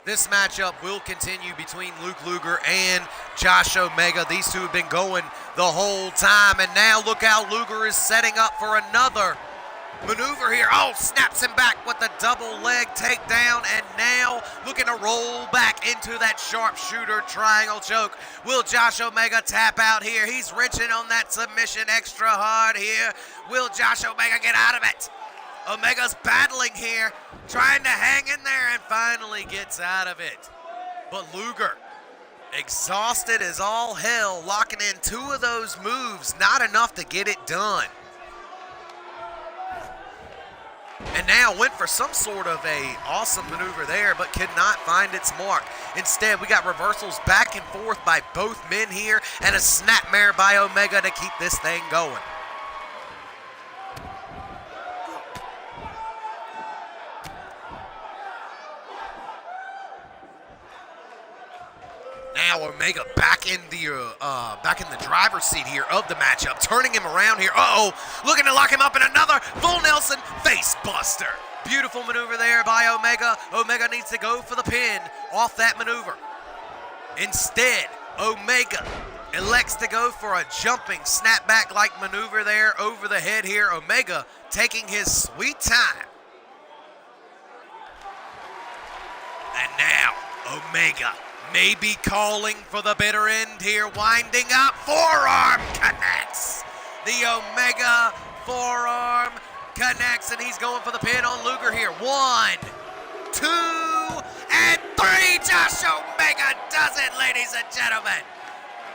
This matchup will continue between Luke Luger and Josh Omega. These two have been going the whole time, and now look how Luger is setting up for another maneuver here. Oh, snaps him back with the double leg takedown, and now looking to roll back into that sharpshooter triangle choke. Will Josh Omega tap out here? He's wrenching on that submission extra hard here. Will Josh Omega get out of it? Omega's battling here, trying to hang in there, and finally gets out of it. But Luger, exhausted as all hell, locking in 2 of those moves, not enough to get it done. And now went for some sort of a awesome maneuver there, but could not find its mark. Instead, we got reversals back and forth by both men here, and a snapmare by Omega to keep this thing going. Now Omega back in the driver's seat here of the matchup, turning him around here. Uh-oh, looking to lock him up in another full Nelson face buster. Beautiful maneuver there by Omega. Omega needs to go for the pin off that maneuver. Instead, Omega elects to go for a jumping snapback-like maneuver there over the head here. Omega taking his sweet time. And now, Omega may be calling for the bitter end here, winding up. Forearm connects. The Omega forearm connects, and he's going for the pin on Luger here. 1, 2, and 3. Josh Omega does it, ladies and gentlemen.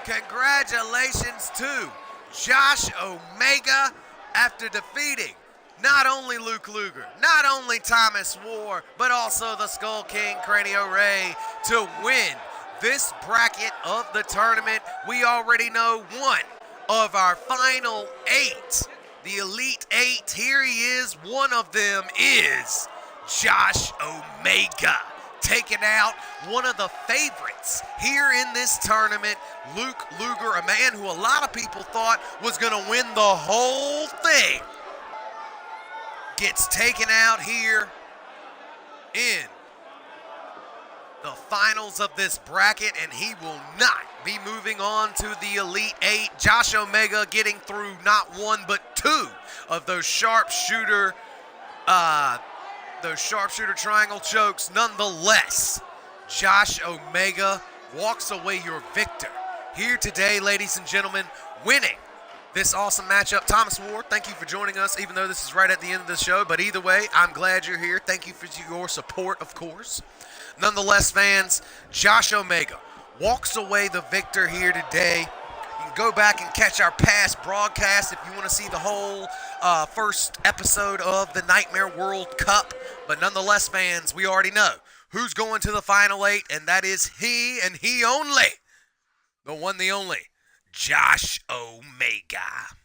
Congratulations to Josh Omega after defeating not only Luke Luger, not only Thomas War, but also the Skull King Cranio Ray to win this bracket of the tournament. We already know one of our final 8, the Elite 8. Here he is. One of them is Josh Omega, taking out one of the favorites here in this tournament, Luke Luger, a man who a lot of people thought was going to win the whole thing. Gets taken out here in the finals of this bracket, and he will not be moving on to the Elite 8. Josh Omega getting through not one but 2 of those sharpshooter triangle chokes. Nonetheless, Josh Omega walks away your victor here today, ladies and gentlemen, winning this awesome matchup. Thomas Ward, thank you for joining us, even though this is right at the end of the show. But either way, I'm glad you're here. Thank you for your support, of course. Nonetheless, fans, Josh Omega walks away the victor here today. You can go back and catch our past broadcast if you want to see the whole first episode of the Nightmare World Cup. But nonetheless, fans, we already know who's going to the final 8, and that is he and he only, the one, the only, Josh Omega.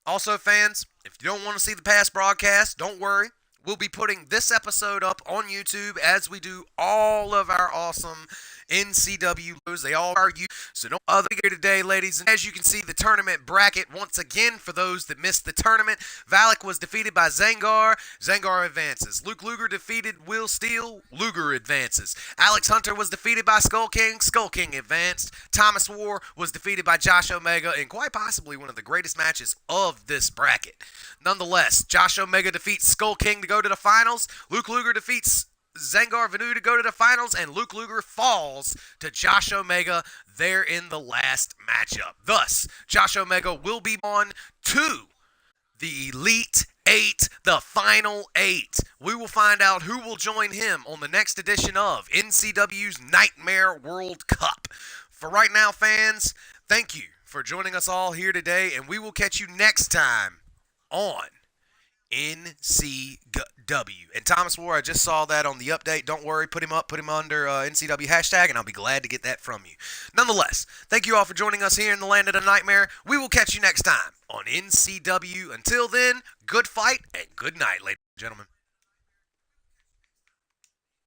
Also, fans, if you don't want to see the past broadcast, don't worry. We'll be putting this episode up on YouTube as we do all of our awesome NCW shows. They all are you. So no other here today, ladies. And as you can see, the tournament bracket, once again, for those that missed the tournament, Valak was defeated by Zangar. Zangar advances. Luke Luger defeated Will Steele. Luger advances. Alex Hunter was defeated by Skull King. Skull King advanced. Thomas War was defeated by Josh Omega in quite possibly one of the greatest matches of this bracket. Nonetheless, Josh Omega defeats Skull King to go to the finals. Luke Luger defeats Zangar Vanu to go to the finals, and Luke Luger falls to Josh Omega there in the last matchup. Thus, Josh Omega will be on to the Elite 8, the final 8. We will find out who will join him on the next edition of NCW's Nightmare World Cup. For right now, fans, thank you for joining us all here today, and we will catch you next time on NCW. And Thomas War, I just saw that on the update. Don't worry, put him under NCW hashtag, and I'll be glad to get that from you. Nonetheless, thank you all for joining us here in the Land of the Nightmare. We will catch you next time on NCW. Until then, good fight and good night, ladies and gentlemen.